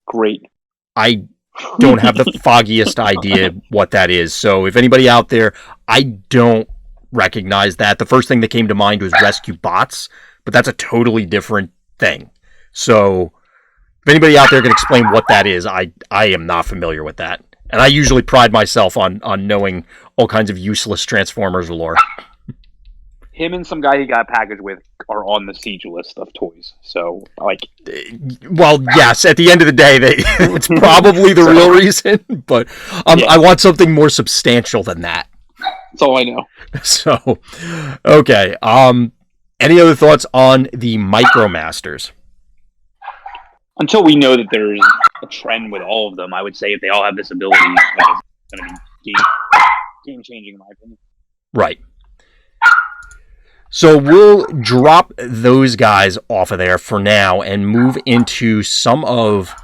Great. I don't have the foggiest idea what that is. So if anybody out there, I don't recognize that. The first thing that came to mind was rescue bots, but that's a totally different thing. So if anybody out there can explain what that is, I am not familiar with that. And I usually pride myself on knowing all kinds of useless Transformers lore. Him and some guy he got packaged with are on the siege list of toys. So, like... Well, yes, at the end of the day, it's probably the real reason, but I want something more substantial than that. That's all I know. So, okay. Any other thoughts on the MicroMasters? Until we know that there's a trend with all of them, I would say if they all have this ability, it's going to be game-changing, in my opinion. Right. So we'll drop those guys off of there for now and move into some of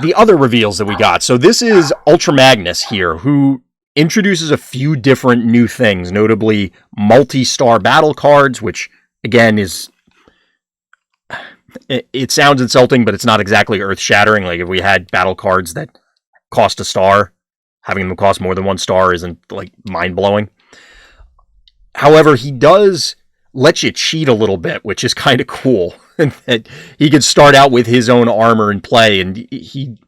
the other reveals that we got. So this is Ultra Magnus here, who introduces a few different new things, notably multi-star battle cards, which, again, is... It sounds insulting, but it's not exactly earth-shattering. Like, if we had battle cards that cost a star, having them cost more than 1 star isn't, like, mind-blowing. However, he does let you cheat a little bit, which is kind of cool. And he could start out with his own armor and play, and he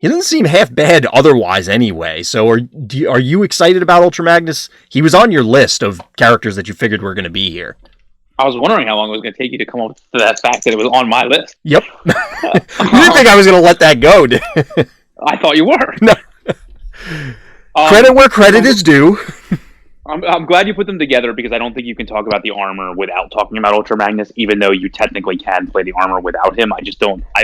doesn't seem half bad otherwise anyway. So are you excited about Ultra Magnus? He was on your list of characters that you figured were going to be here. I was wondering how long it was going to take you to come up with that fact that it was on my list. Yep. You didn't think I was going to let that go, did you? I thought you were. No. Credit where credit is due. I'm glad you put them together because I don't think you can talk about the armor without talking about Ultra Magnus, even though you technically can play the armor without him. I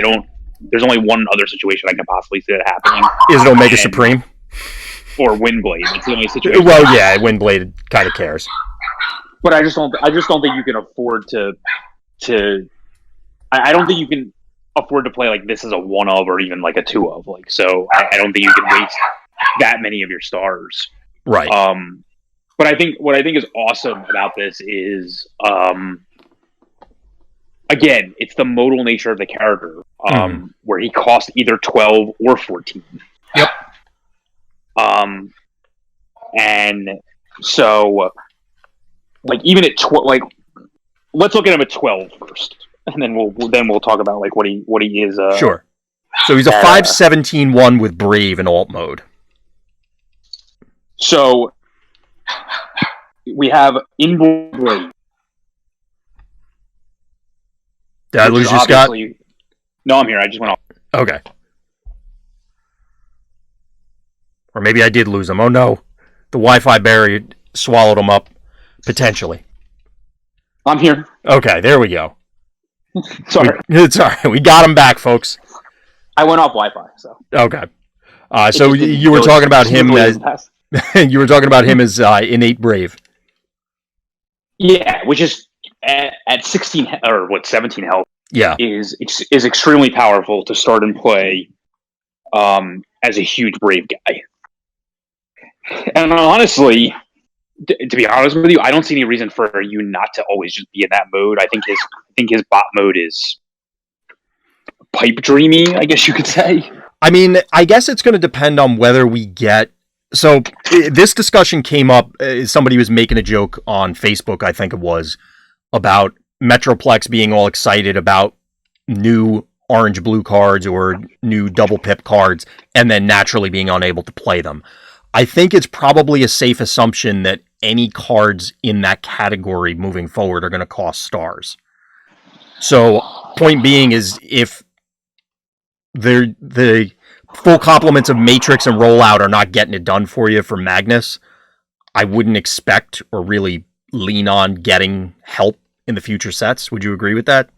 don't. There's only one other situation I can possibly see that happening. Is it Omega Supreme? Or Windblade. It's the only situation. Well, yeah, Windblade kind of cares. But I just don't think you can afford to. I don't think you can afford to play like this as a 1 of or even like a 2 of. Like, so I don't think you can waste that many of your stars. Right. But what I think is awesome about this is, again, it's the modal nature of the character, where he costs either 12 or 14. Yep. And so, like, even at let's look at him at 12 first, and then we'll talk about like what he is. Sure. So he's a 5/17/1 with Brave in alt mode. So we have Inborn Brave. Did I lose you, Scott? No, I'm here. I just went off. Okay. Or maybe I did lose him. Oh no. The Wi-Fi barrier swallowed him up. Potentially. I'm here. Okay, there we go. Sorry. It's all right. We got him back, folks. I went off Wi-Fi, so. Okay. So you were talking about him as... you were talking about him as innate Brave. Yeah, which is at 16 or 17 health. Yeah, is extremely powerful to start and play as a huge Brave guy. And honestly, to be honest with you, I don't see any reason for you not to always just be in that mode. I think his bot mode is pipe dreamy, I guess you could say. I mean, I guess it's going to depend on whether we get... So, this discussion came up, somebody was making a joke on Facebook, I think it was, about Metroplex being all excited about new orange-blue cards or new double pip cards, and then naturally being unable to play them. I think it's probably a safe assumption that any cards in that category moving forward are going to cost stars. So, point being is if the full complements of Matrix and Rollout are not getting it done for you for Magnus, I wouldn't expect or really lean on getting help in the future sets. Would you agree with that?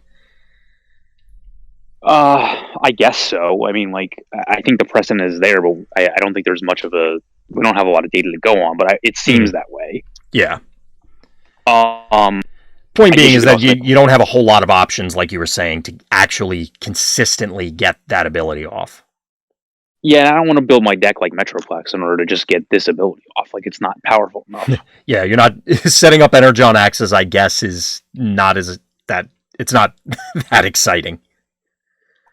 I guess so. I mean, like, I think the precedent is there, but I don't think there's much of we don't have a lot of data to go on, but it seems that way. Yeah. Point being is that you don't have a whole lot of options, like you were saying, to actually consistently get that ability off. Yeah, I don't want to build my deck like Metroplex in order to just get this ability off. Like, it's not powerful enough. Yeah, you're not setting up Energon Axes, I guess, is not that it's not that exciting.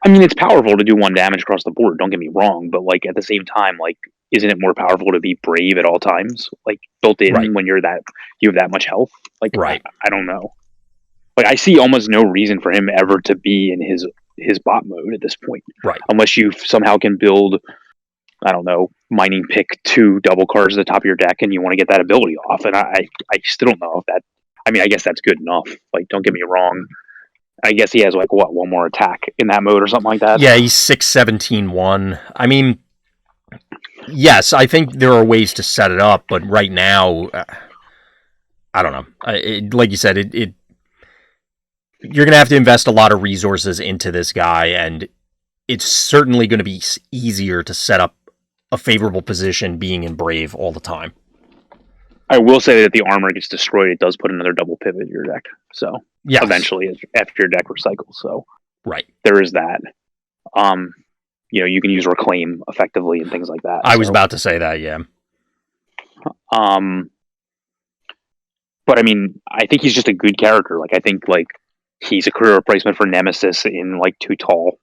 I mean, it's powerful to do 1 damage across the board. Don't get me wrong, but like at the same time, like, isn't it more powerful to be brave at all times? Like built in Right. when you have that much health. Like, Right. I don't know. Like, I see almost no reason for him ever to be in his bot mode at this point, Right. unless you somehow can build, I don't know, mining pick 2 double cards at the top of your deck, and you want to get that ability off. And I still don't know if that. I mean, I guess that's good enough. Like, don't get me wrong. I guess he has like what, 1 more attack in that mode or something like that. Yeah, he's 6/17/1. I mean, yes, I think there are ways to set it up, but right now, I don't know. Like you said, you're going to have to invest a lot of resources into this guy, and it's certainly going to be easier to set up a favorable position being in Brave all the time. I will say that if the armor gets destroyed, it does put another double pivot in your deck. So yes. Eventually, after your deck recycles. So right, there is that. You can use reclaim effectively and things like that. I was about to say that, yeah. But I mean, I think he's just a good character. Like, I think like he's a career replacement for Nemesis in like Too Tall.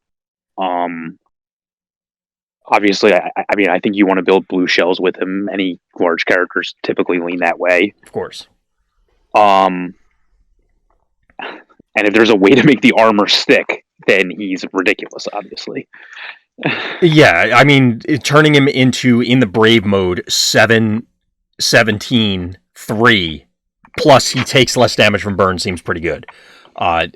Obviously, I mean, I think you want to build blue shells with him. Any large characters typically lean that way. Of course. And if there's a way to make the armor stick, then he's ridiculous, obviously. Yeah, I mean, turning him into, in the Brave mode, 7/17/3, plus he takes less damage from burn seems pretty good. One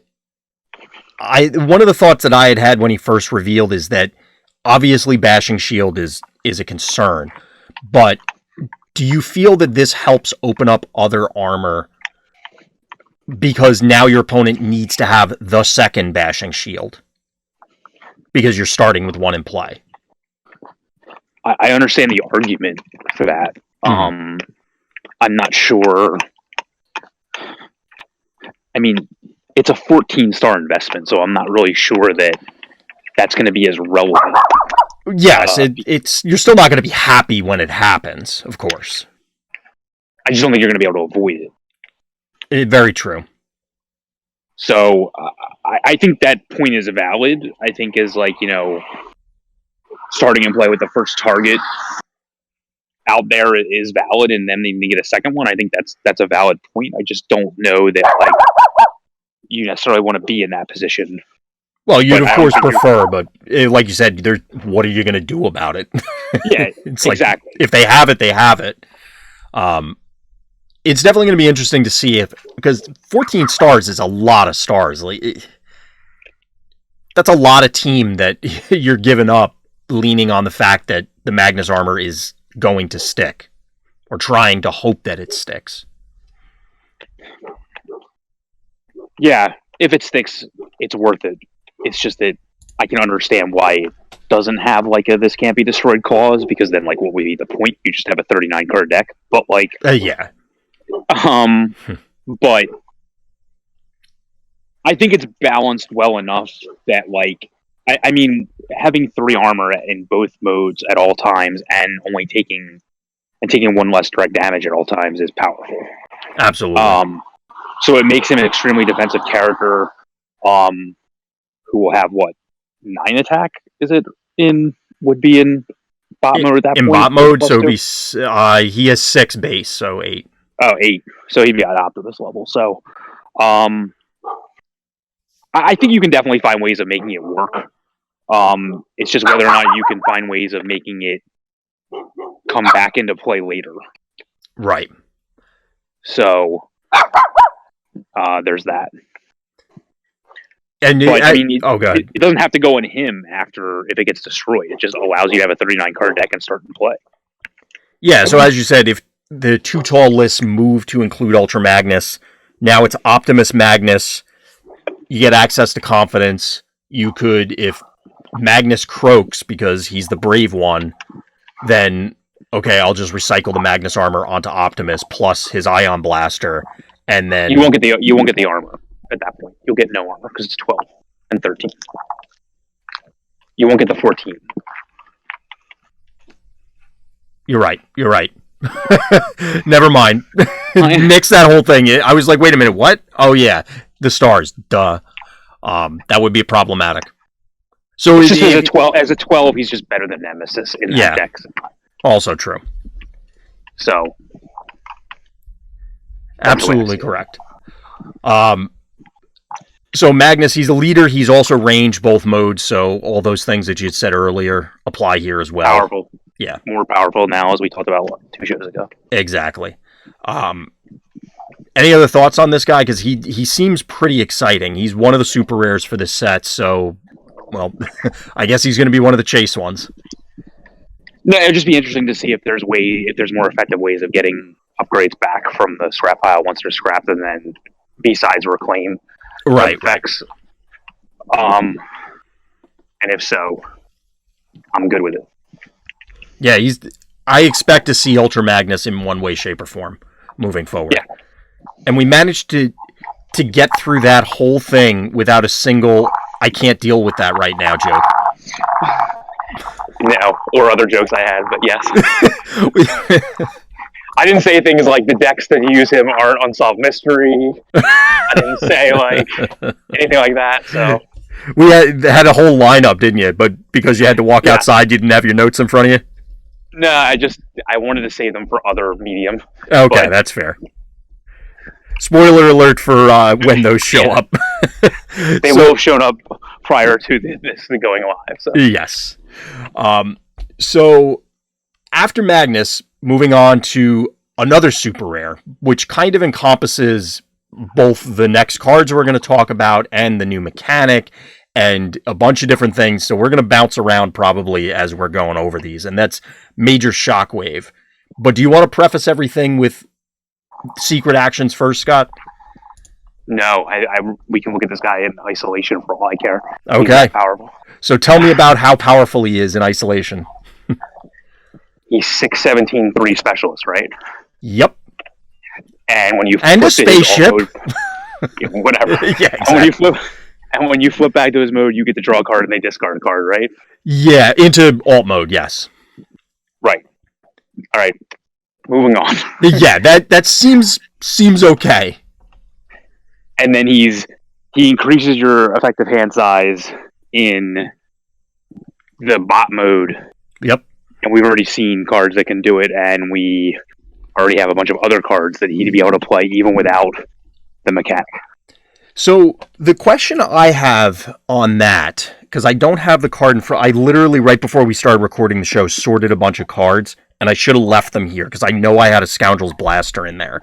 of the thoughts that I had when he first revealed is that obviously bashing shield is a concern, but do you feel that this helps open up other armor because now your opponent needs to have the second bashing shield because you're starting with 1 in play? I understand the argument for that. I'm not sure. I mean, it's a 14-star investment, so I'm not really sure that that's going to be as relevant. Yes, it's you're still not going to be happy when it happens, of course. I just don't think you're going to be able to avoid it. Very true. So I think that point is valid. I think is like, starting and play with the first target out there is valid, and then needing to get a second one. I think that's a valid point. I just don't know that like you necessarily want to be in that position. Well, you'd of course prefer, but like you said, what are you going to do about it? Yeah, it's exactly. Like, if they have it, they have it. It's definitely going to be interesting to see because 14 stars is a lot of stars. That's a lot of team that you're giving up, leaning on the fact that the Magnus armor is going to stick, or trying to hope that it sticks. Yeah, if it sticks, it's worth it. It's just that I can understand why it doesn't have like a "this can't be destroyed" clause, because then like what would be the point? You just have a 39 card deck. But like, yeah. But I think it's balanced well enough that like I mean, having 3 armor in both modes at all times and only taking 1 less direct damage at all times is powerful. Absolutely. So it makes him an extremely defensive character. Who will have what, 9 attack? Is it would be in bot mode at that point? In bot mode, so he has 6 base, so 8. Oh, 8. So he'd be at Optimus level. So, I think you can definitely find ways of making it work. It's just whether or not you can find ways of making it come back into play later. Right. So, there's that. And but, I mean, it doesn't have to go in him if it gets destroyed. It just allows you to have a 39 card deck and start to play. Yeah, so as you said, if the Too Tall lists move to include Ultra Magnus, now it's Optimus Magnus. You get access to Confidence. You could, if Magnus croaks because he's the brave one, then, okay, I'll just recycle the Magnus armor onto Optimus plus his Ion Blaster, and then... You won't get the armor at that point. You'll get no armor because it's 12 and 13. You won't get the 14. You're right. Never mind. Nix that whole thing. I was like, wait a minute, what? Oh yeah, the stars. Duh. That would be problematic. So it's just as a 12, he's just better than Nemesis in that deck. Also true. So absolutely correct. So Magnus, he's a leader. He's also range both modes. So all those things that you had said earlier apply here as well. Powerful. Yeah. More powerful now, as we talked about 2 shows ago. Exactly. Any other thoughts on this guy? Because he seems pretty exciting. He's one of the super rares for this set. So, well, I guess he's going to be one of the chase ones. No, it'd just be interesting to see if there's more effective ways of getting upgrades back from the scrap pile once they're scrapped, and then besides reclaim effects. And if so, I'm good with it. Yeah, I expect to see Ultra Magnus in one way, shape, or form moving forward. Yeah. And we managed to get through that whole thing without a single "I can't deal with that right now" joke. No, or other jokes I had, but yes. I didn't say things like the decks that use him aren't unsolved mystery. I didn't say anything like that. So we had a whole lineup, didn't you? But because you had to walk outside, you didn't have your notes in front of you. No, I wanted to save them for other medium. Okay, that's fair. Spoiler alert for when those show up. They will have shown up prior to this going live. So. Yes. So after Magnus, moving on to another super rare, which kind of encompasses both the next cards we're going to talk about and the new mechanic and a bunch of different things. So we're going to bounce around probably as we're going over these, and that's Major Shockwave. But do you want to preface everything with secret actions first, Scott? No, we can look at this guy in isolation for all I care. Okay. He's powerful. So tell me about how powerful he is in isolation. He's 6'17", 3 specialist, right? Yep. And when you and a spaceship, whatever. Yeah, exactly. And when you flip back to his mode, you get to draw a card and they discard a card, right? Yeah, into alt mode, yes. Right. All right. Moving on. Yeah, that seems okay. And then he increases your effective hand size in the bot mode. Yep. And we've already seen cards that can do it, and we already have a bunch of other cards that he'd be able to play even without the mechanic. So the question I have on that, because I don't have the card in front, I literally, right before we started recording the show, sorted a bunch of cards, and I should have left them here, because I know I had a Scoundrel's Blaster in there.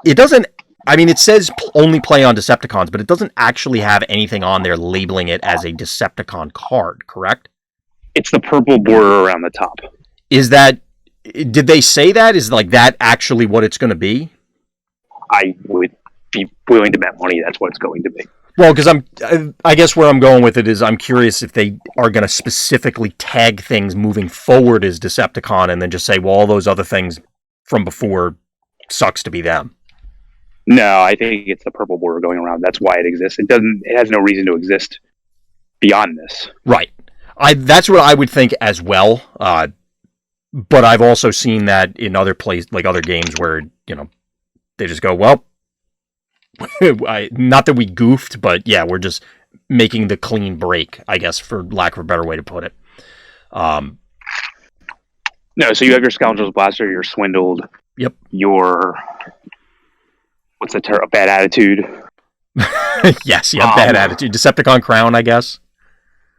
It doesn't, I mean, it says only play on Decepticons, but it doesn't actually have anything on there labeling it as a Decepticon card, correct? It's the purple border around the top. Did they say that? Is like that actually what it's going to be? I would be willing to bet money that's what it's going to be. Well, because I guess where I'm going with it is I'm curious if they are going to specifically tag things moving forward as Decepticon and then just say, well, all those other things from before sucks to be them. No, I think it's the purple border going around. That's why it exists. It has no reason to exist beyond this. Right. That's what I would think as well. But I've also seen that in other places, like other games where, they just go, well, not that we goofed, but yeah, we're just making the clean break, I guess, for lack of a better way to put it. No, so you have your Scoundrel's Blaster, you're Swindled. Yep. Your, what's the term? Bad Attitude. Yes, yeah, Bad Attitude. Decepticon Crown, I guess.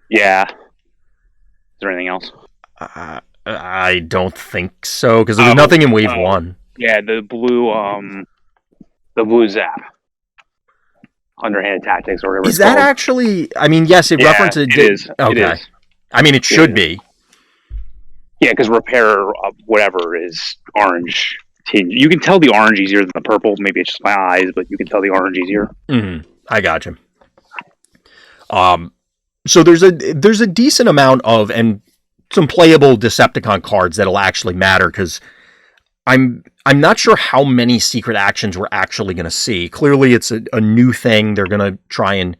Yeah. Is there anything else? I don't think so, because there's nothing in Wave 1. Yeah, the blue Zap. Underhanded Tactics or whatever. Is that actually? I mean, yes, it references. It is. Okay. It is. I mean, it should be. Yeah, because Repair whatever is orange tinge. You can tell the orange easier than the purple. Maybe it's just my eyes, but you can tell the orange easier. Mm-hmm. I got you. So there's a decent amount of and some playable Decepticon cards that'll actually matter because I'm not sure how many secret actions we're actually going to see. Clearly, it's a new thing. They're going to try and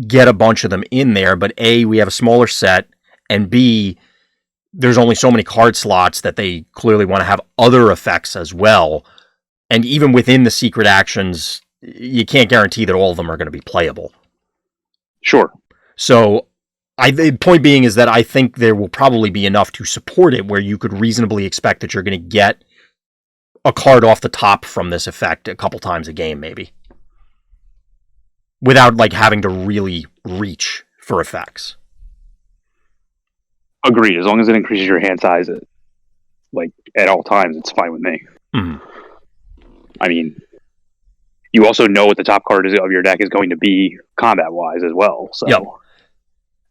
get a bunch of them in there. But A, we have a smaller set, and B, there's only so many card slots that they clearly want to have other effects as well. And even within the secret actions, you can't guarantee that all of them are going to be playable. Sure. So the point being is that I think there will probably be enough to support it where you could reasonably expect that you're going to get a card off the top from this effect a couple times a game, maybe. Without like having to really reach for effects. Agreed. As long as it increases your hand size, like at all times, it's fine with me. Mm-hmm. I mean, you also know what the top card of your deck is going to be combat-wise as well. So. Yep.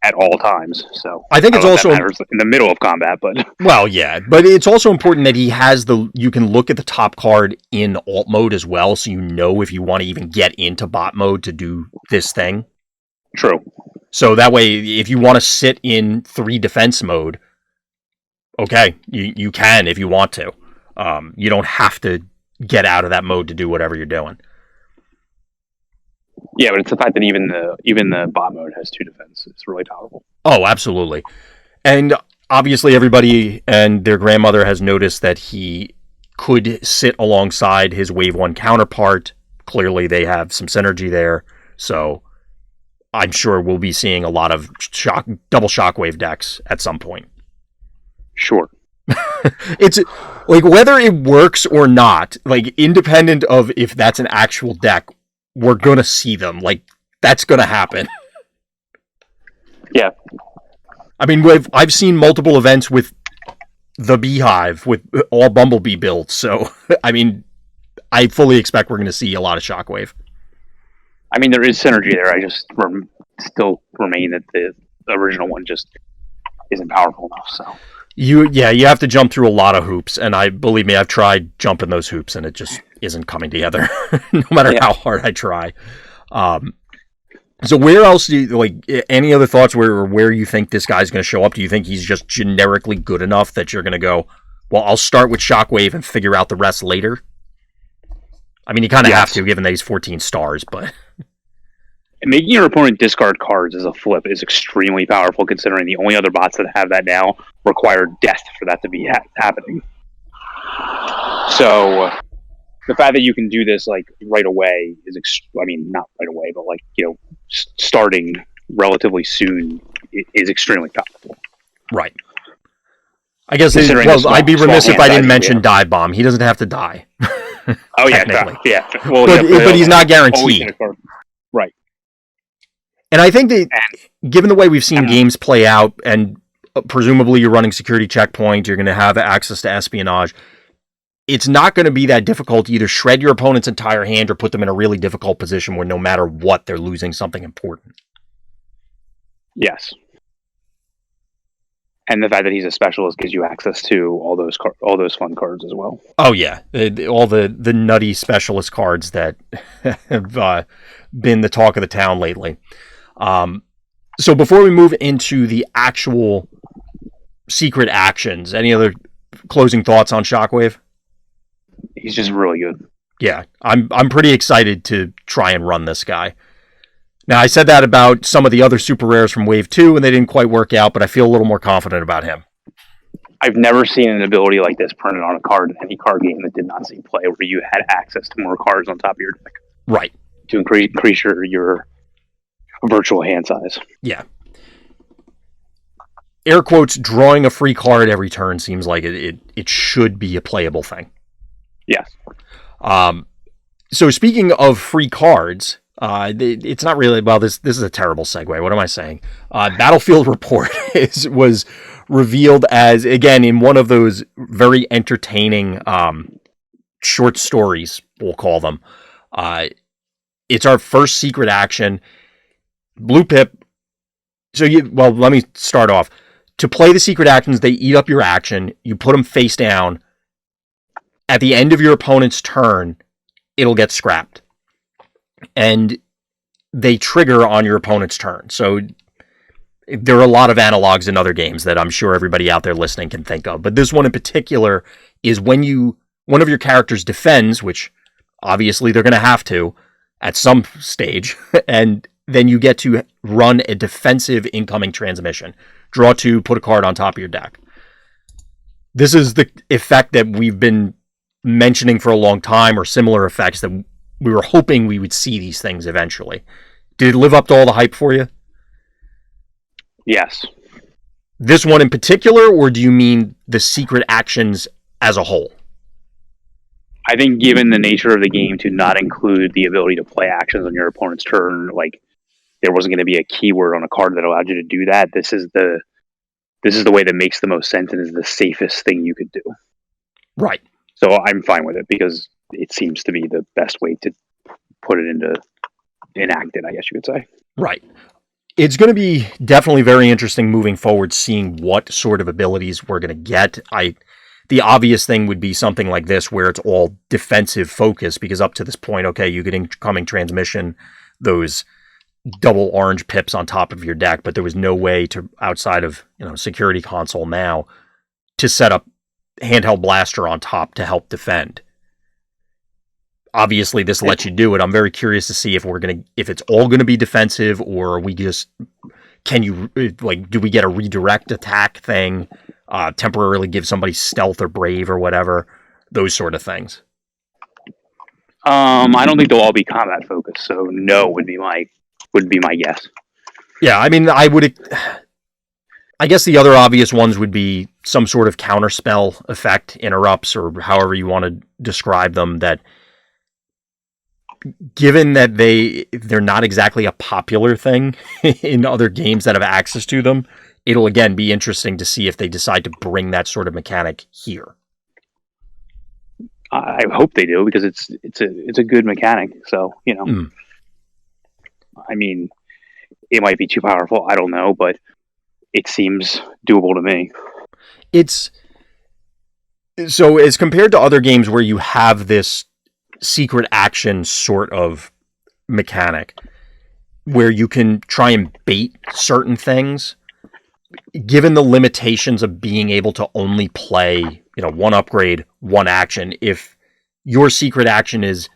At all times, so I think it's also in the middle of combat, but well, yeah, but it's also important that he has you can look at the top card in alt mode as well, so you know if you want to even get into bot mode to do this thing. True. So that way, if you want to sit in 3 defense mode, okay, you can if you want to. You don't have to get out of that mode to do whatever you're doing. Yeah, but it's the fact that even the bot mode has 2 defense. It's really powerful. Oh, absolutely. And obviously everybody and their grandmother has noticed that he could sit alongside his Wave 1 counterpart. Clearly they have some synergy there. So I'm sure we'll be seeing a lot of double shockwave decks at some point. Sure. It's like whether it works or not, like independent of if that's an actual deck, we're going to see them. Like, that's going to happen. Yeah. I mean, I've seen multiple events with the Beehive, with all Bumblebee builds. So, I mean, I fully expect we're going to see a lot of Shockwave. I mean, there is synergy there. I just still remain that the original one just isn't powerful enough. So you have to jump through a lot of hoops. And believe me, I've tried jumping those hoops and it just isn't coming together no matter how hard I try. So where else do you, like, any other thoughts where you think this guy's going to show up? Do you think he's just generically good enough that you're going to go, well, I'll start with Shockwave and figure out the rest later? I mean, you kind of have to, given that he's 14 stars, but... Making your opponent discard cards as a flip is extremely powerful, considering the only other bots that have that now require death for that to be happening. So... the fact that you can do this like right away is, not right away, but like, starting relatively soon is extremely powerful. Right. I guess, I'd be remiss if I didn't mention Dive Bomb. He doesn't have to die. Oh, yeah. Yeah. Well, but he's not guaranteed. Right. And I think that, given the way we've seen games play out, and presumably you're running security checkpoint, you're going to have access to espionage, it's not going to be that difficult to either shred your opponent's entire hand or put them in a really difficult position where no matter what, they're losing something important. Yes. And the fact that he's a specialist gives you access to all those fun cards as well. Oh, yeah. All the nutty specialist cards that have been the talk of the town lately. So before we move into the actual secret actions, any other closing thoughts on Shockwave? He's just really good. Yeah, I'm pretty excited to try and run this guy. Now, I said that about some of the other super rares from Wave 2, and they didn't quite work out, but I feel a little more confident about him. I've never seen an ability like this printed on a card in any card game that did not see play, where you had access to more cards on top of your deck. Right. To increase your virtual hand size. Yeah. Air quotes, drawing a free card every turn seems like it should be a playable thing. Yes. So speaking of free cards, it's not really, well, this is a terrible segue. What am I saying? Battlefield Report was revealed as, again, in one of those very entertaining short stories, we'll call them. It's our first secret action. Blue Pip. Let me start off. To play the secret actions, they eat up your action. You put them face down. At the end of your opponent's turn, it'll get scrapped. And they trigger on your opponent's turn. So there are a lot of analogs in other games that I'm sure everybody out there listening can think of. But this one in particular is when one of your characters defends, which obviously they're going to have to at some stage, and then you get to run a defensive incoming transmission. Draw 2, put a card on top of your deck. This is the effect that we've been mentioning for a long time, or similar effects that we were hoping we would see these things eventually. Did it live up to all the hype for you? Yes. This one in particular, or do you mean the secret actions as a whole? I think given the nature of the game to not include the ability to play actions on your opponent's turn, like there wasn't going to be a keyword on a card that allowed you to do that. This is the way that makes the most sense and is the safest thing you could do. Right. So I'm fine with it because it seems to be the best way to put it into enact it, I guess you could say. Right. It's going to be definitely very interesting moving forward, seeing what sort of abilities we're going to get. The obvious thing would be something like this, where it's all defensive focus, because up to this point, okay, you get incoming transmission, those double orange pips on top of your deck, but there was no way to, outside of security console now, to set up handheld blaster on top to help defend. Obviously, this lets you do it. I'm very curious to see if it's all gonna be defensive, or are we just do we get a redirect attack thing, temporarily give somebody stealth or brave or whatever, those sort of things. I don't think they'll all be combat focused, so no would be my guess. Yeah, I mean, I guess the other obvious ones would be some sort of counterspell effect, interrupts, or however you want to describe them, that given that they're not exactly a popular thing in other games that have access to them, it'll again be interesting to see if they decide to bring that sort of mechanic here. I hope they do, because it's a good mechanic. So, I mean, it might be too powerful. I don't know, but it seems doable to me. So as compared to other games where you have this secret action sort of mechanic where you can try and bait certain things, given the limitations of being able to only play, one upgrade, one action, if your secret action is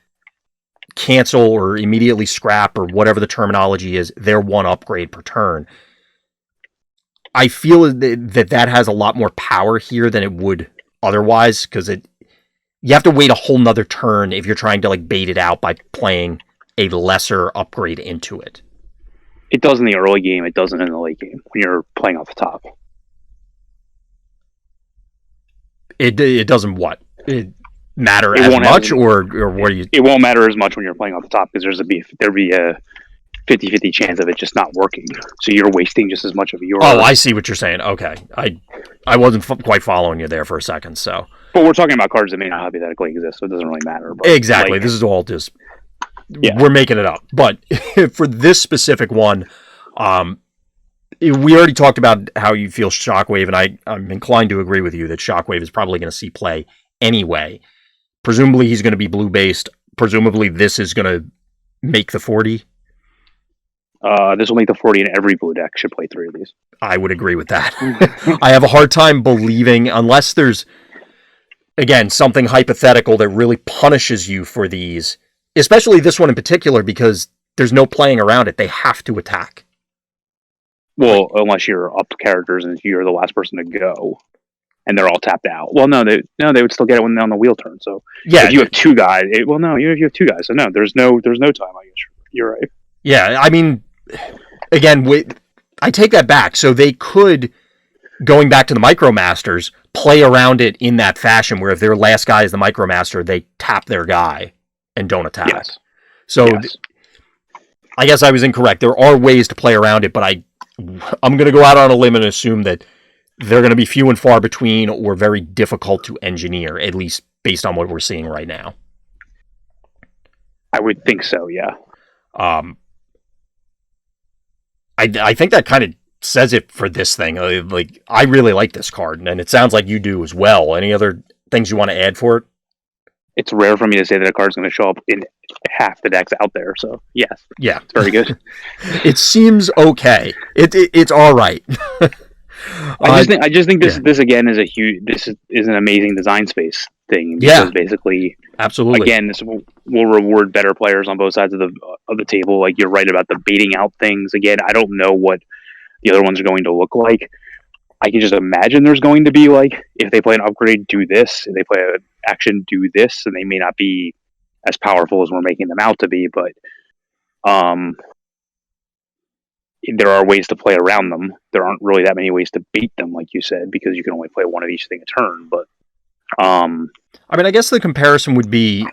cancel or immediately scrap or whatever the terminology is, they're one upgrade per turn. I feel that has a lot more power here than it would otherwise, because you have to wait a whole nother turn if you're trying to bait it out by playing a lesser upgrade into it. It does in the early game. It doesn't in the late game when you're playing off the top. It doesn't what? It matter as much, or what do you? It won't matter as much when you're playing off the top, because there'd be a 50-50 chance of it just not working. So you're wasting just as much of your... Oh, I see what you're saying. Okay. I wasn't quite following you there for a second, so... But we're talking about cards that may not hypothetically exist, so it doesn't really matter. But exactly. This is all just... Yeah. We're making it up. But for this specific one, we already talked about how you feel Shockwave, and I'm inclined to agree with you that Shockwave is probably going to see play anyway. Presumably he's going to be blue-based. Presumably this is going to make the 40. This will make the 40, and every blue deck should play 3 of these. I would agree with that. I have a hard time believing, unless there's, again, something hypothetical that really punishes you for these, especially this one in particular, because there's no playing around it. They have to attack. Well, unless you're up characters and you're the last person to go, and they're all tapped out. Well, no, they would still get it when they're on the wheel turn. So yeah, if you have 2 guys, you have 2 guys. So no, there's no time. I guess you're right. Yeah, I mean, again, I take that back. So they could, going back to the Micromasters, play around it in that fashion where if their last guy is the Micromaster, they tap their guy and don't attack. Yes. So yes. I guess I was incorrect. There are ways to play around it, but I'm going to go out on a limb and assume that they're going to be few and far between or very difficult to engineer, at least based on what we're seeing right now. I would think so, yeah. I think that kind of says it for this thing. I really like this card, and it sounds like you do as well. Any other things you want to add for it? It's rare for me to say that a card's going to show up in half the decks out there, so yes. Yeah. It's very good. It seems okay. It's all right. I just think this again is is an amazing design space thing, because basically, absolutely, again, this will reward better players on both sides of the table. Like, you're right about the baiting out things. Again, I don't know what the other ones are going to look like. I can just imagine there's going to be, like, if they play an upgrade, do this. If they play an action, do this. And they may not be as powerful as we're making them out to be, but there are ways to play around them. There aren't really that many ways to beat them, like you said, because you can only play one of each thing a turn. But I mean, I guess the comparison would be,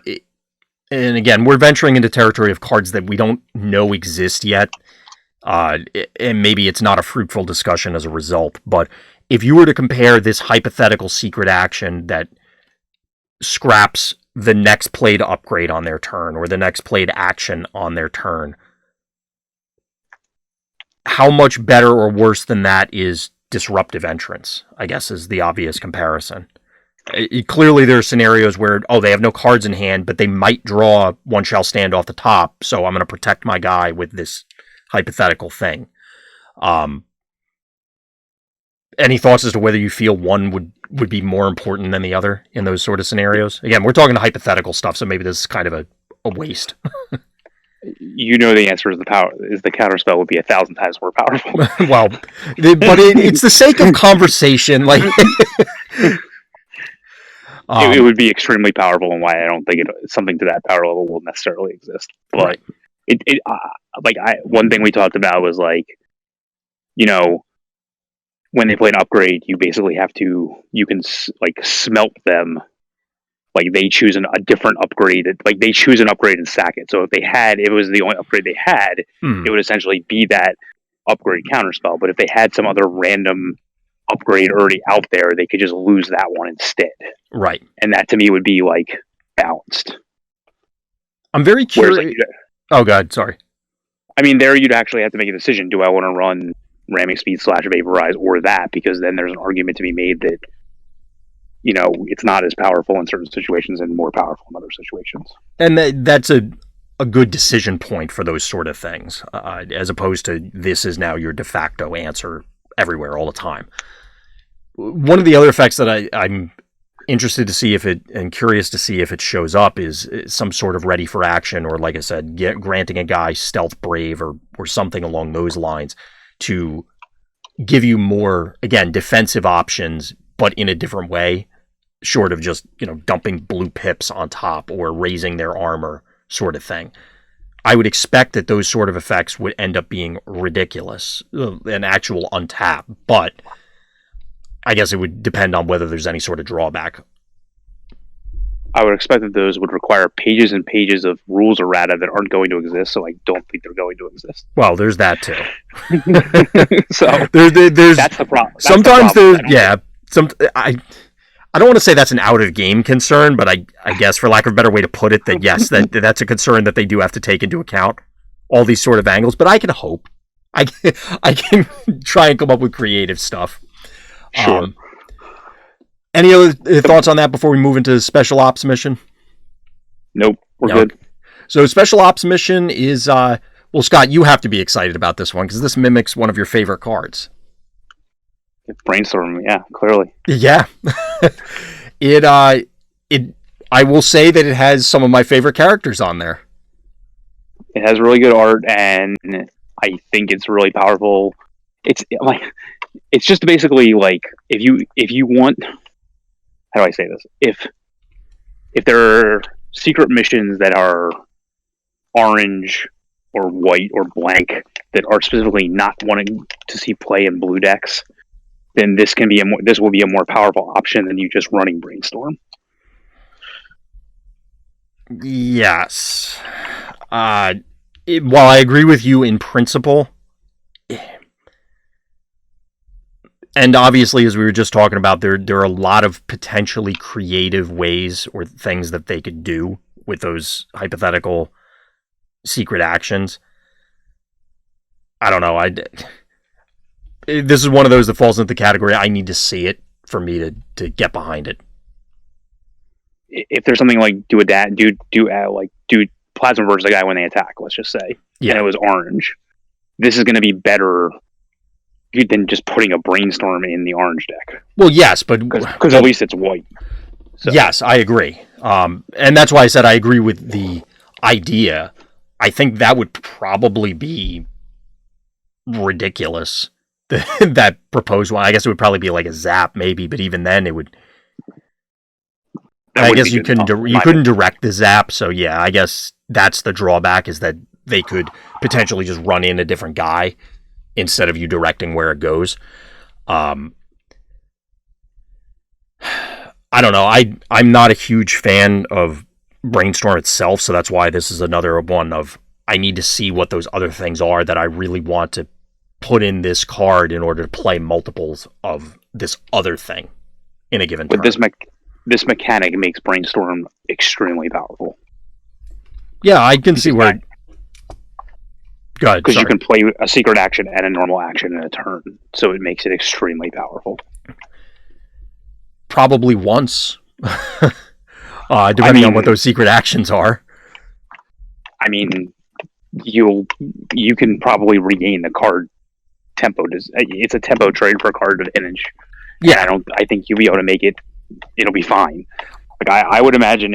and again, we're venturing into territory of cards that we don't know exist yet, and maybe it's not a fruitful discussion as a result, but if you were to compare this hypothetical secret action that scraps the next played upgrade on their turn, or the next played action on their turn, how much better or worse than that is disruptive entrance, I guess, is the obvious comparison. Clearly there are scenarios where, they have no cards in hand, but they might draw One Shall Stand off the top, so I'm going to protect my guy with this hypothetical thing. Any thoughts as to whether you feel one would be more important than the other in those sort of scenarios? Again, we're talking hypothetical stuff, so maybe this is kind of a waste. The answer is the counterspell would be 1,000 times more powerful. Well, but it's the sake of conversation. Like, it would be extremely powerful, and why I don't think something to that power level will necessarily exist. But right. One thing we talked about was when they play an upgrade, you basically you can smelt them. Like they choose a different upgrade. Like they choose an upgrade and sack it. So if it was the only upgrade they had, it would essentially be that upgrade counterspell. But if they had some other random upgrade already out there, they could just lose that one instead. Right. And that to me would be balanced. I'm very curious. Oh God, sorry. I mean, there you'd actually have to make a decision. Do I want to run ramming speed / vaporize or that? Because then there's an argument to be made that it's not as powerful in certain situations and more powerful in other situations. And that's a good decision point for those sort of things, as opposed to this is now your de facto answer everywhere all the time. One of the other effects that I'm interested to see and curious to see if it shows up is some sort of ready for action, or like I said, granting a guy stealth brave or something along those lines to give you more, again, defensive options, but in a different way, short of just, dumping blue pips on top or raising their armor sort of thing. I would expect that those sort of effects would end up being ridiculous, an actual untap, but I guess it would depend on whether there's any sort of drawback. I would expect that those would require pages and pages of rules errata that aren't going to exist, so I don't think they're going to exist. Well, there's that too. So there's that's the problem. Sometimes there's I don't want to say that's an out of game concern, but I guess for lack of a better way to put it, that yes, that's a concern that they do have to take into account, all these sort of angles. But I can hope. I can try and come up with creative stuff. Sure. Any other thoughts on that before we move into Special Ops Mission? Nope, we're good. So Special Ops Mission is, Scott, you have to be excited about this one because this mimics one of your favorite cards. Brainstorm, yeah, clearly. Yeah. I will say that it has some of my favorite characters on there. It has really good art, and I think it's really powerful. It's just basically if you want, how do I say this? If there are secret missions that are orange or white or blank that are specifically not wanting to see play in blue decks, then this will be a more powerful option than you just running Brainstorm. Yes. While I agree with you in principle, and obviously, as we were just talking about, there are a lot of potentially creative ways or things that they could do with those hypothetical secret actions. I don't know. This is one of those that falls into the category I need to see it for me to get behind it. If there's something like do plasma versus a guy when they attack, let's just say, and it was orange, this is going to be better than just putting a Brainstorm in the orange deck. Well, yes, but because at least it's white. So. Yes, I agree, and that's why I said I agree with the idea. I think that would probably be ridiculous. That proposed one. I guess it would probably be like a zap, maybe, but even then, it would. I guess you couldn't direct the zap, so yeah, I guess that's the drawback, is that they could potentially just run in a different guy instead of you directing where it goes. I don't know. I'm not a huge fan of Brainstorm itself, so that's why this is another one of I need to see what those other things are that I really want to put in this card in order to play multiples of this other thing in a given turn. This mechanic makes Brainstorm extremely powerful. Yeah, I can see where. Good, because you can play a secret action and a normal action in a turn, so it makes it extremely powerful. Probably once, depending on what those secret actions are. I mean, you can probably regain the card tempo. It's a tempo trade for a card advantage. Yeah, I think you'll be able to make it. It'll be fine. Like I would imagine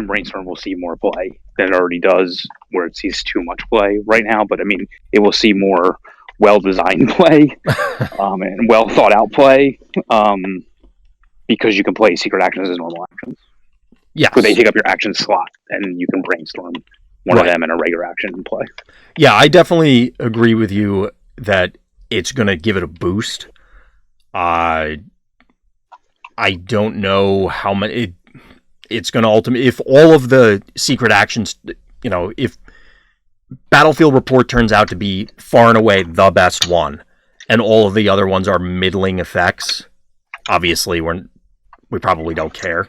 Brainstorm will see more play than it already does, where it sees too much play right now. But I mean, it will see more well-designed play and well-thought-out play because you can play secret actions as normal actions. Yeah, so they take up your action slot, and you can Brainstorm one of them in a regular action and play. Yeah, I definitely agree with you that it's going to give it a boost. I don't know how many it's going to ultimately, if all of the secret actions, if Battlefield Report turns out to be far and away the best one, and all of the other ones are middling effects, obviously we probably don't care.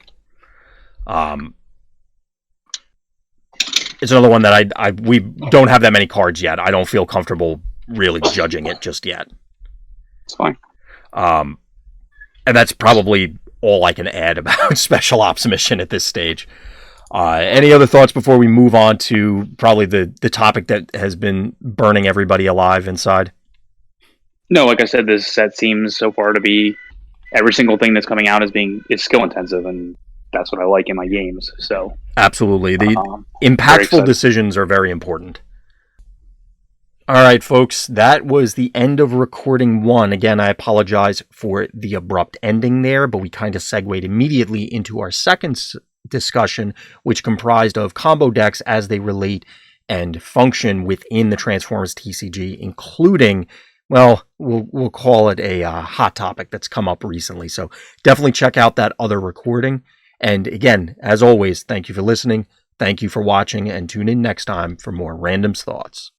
It's another one that we don't have that many cards yet. I don't feel comfortable really judging it just yet. It's fine. And that's probably all I can add about Special Ops Mission at this stage. Any other thoughts before we move on to probably the topic that has been burning everybody alive inside? No, like I said, this set seems so far to be every single thing that's coming out is skill intensive, and that's what I like in my games. So absolutely, the impactful decisions are very important. All right, folks, that was the end of recording 1. Again, I apologize for the abrupt ending there, but we kind of segued immediately into our second discussion, which comprised of combo decks as they relate and function within the Transformers TCG, including, well, we'll call it a hot topic that's come up recently. So definitely check out that other recording. And again, as always, thank you for listening. Thank you for watching, and tune in next time for more Random's Thoughts.